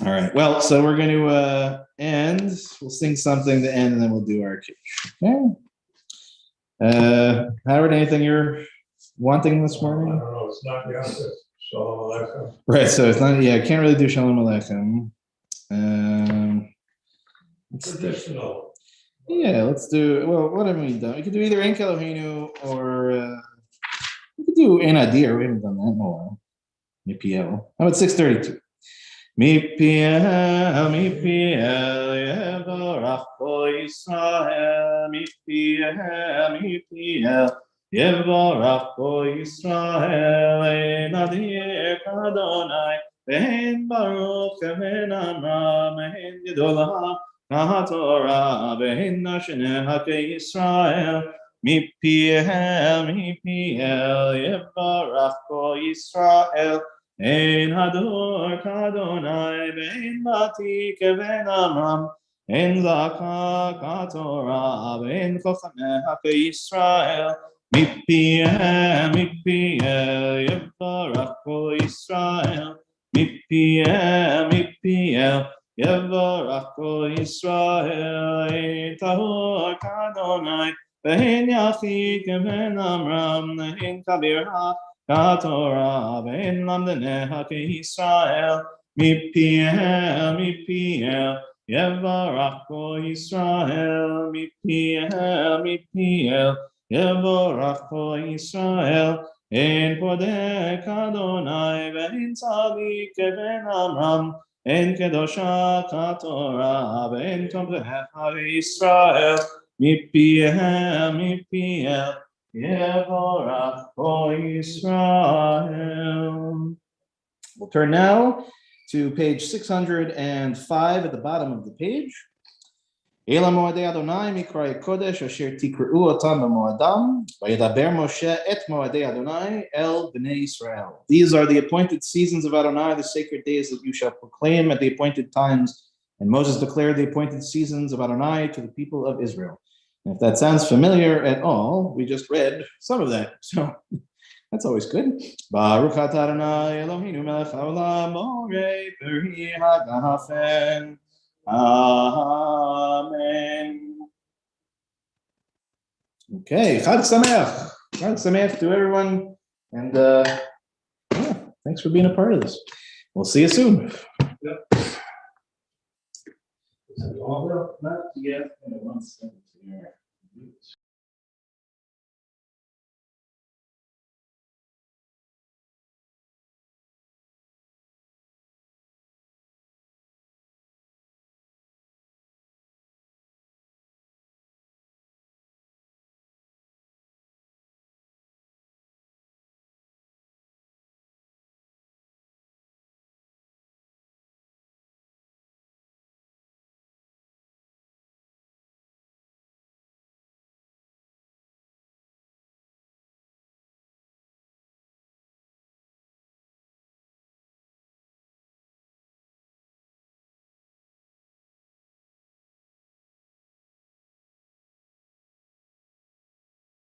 All right. Well, so we're going to end. We'll sing something to end, and then we'll do our Kiddush. Okay. Howard, anything you're wanting this morning? I don't know. It's not yet. Shalom Aleichem. Right. So it's not. Yeah, I can't really do Shalom Aleichem. Traditional. Yeah, let's do. Well, what have we done? We could do either Ein Kelohinu or we could do Ein Adir. We haven't done that in a while. Mipiel. How about 6:32? Mipiel, Yevarach Kol Yisrael. Mipiel, Yevarach Kol Yisrael. Ein Adir Adonai, Ve'en Baruch, Ve'en Amram, Ve'en Yedolah. Torah behinna sheneh Yisrael mipiel yevarach kol Yisrael ein hador kadonai bein mati keven amram אין זעקה כתורה ואין חכמיה כישראל, מפיהם יברך כל ישראל, מפיהם יברך כל ישראל, אין טהור כאדוני ואין יחיד כבן עמרם, אין כבירה כתורה ואין למדניה כישראל, מפיהם יברך כל ישראל, מפיהם יברך כל ישראל, אין פודה כאדוני ואין צדיק כבן עמרם, אין קדושה כתורה ואין תומכיה לישראל, מפיהם יברך כל ישראל. We'll turn now to page 605 at the bottom of the page. Ela moadei Adonai mikrai kodesh asher tikra'u otam b'moadam, vayedaber Moshe et moadei Adonai el b'nei Yisrael. These are the appointed seasons of Adonai, the sacred days that you shall proclaim at the appointed times. And Moses declared the appointed seasons of Adonai to the people of Israel. And if that sounds familiar at all, we just read some of that. So that's always good. Baruch atah Adonai Eloheinu melech haolam borei peri hagafen. Amen. Okay, Chag Sameach. Chag Sameach to everyone. And yeah, thanks for being a part of this. We'll see you soon. Yep. Not yet. 1 second here.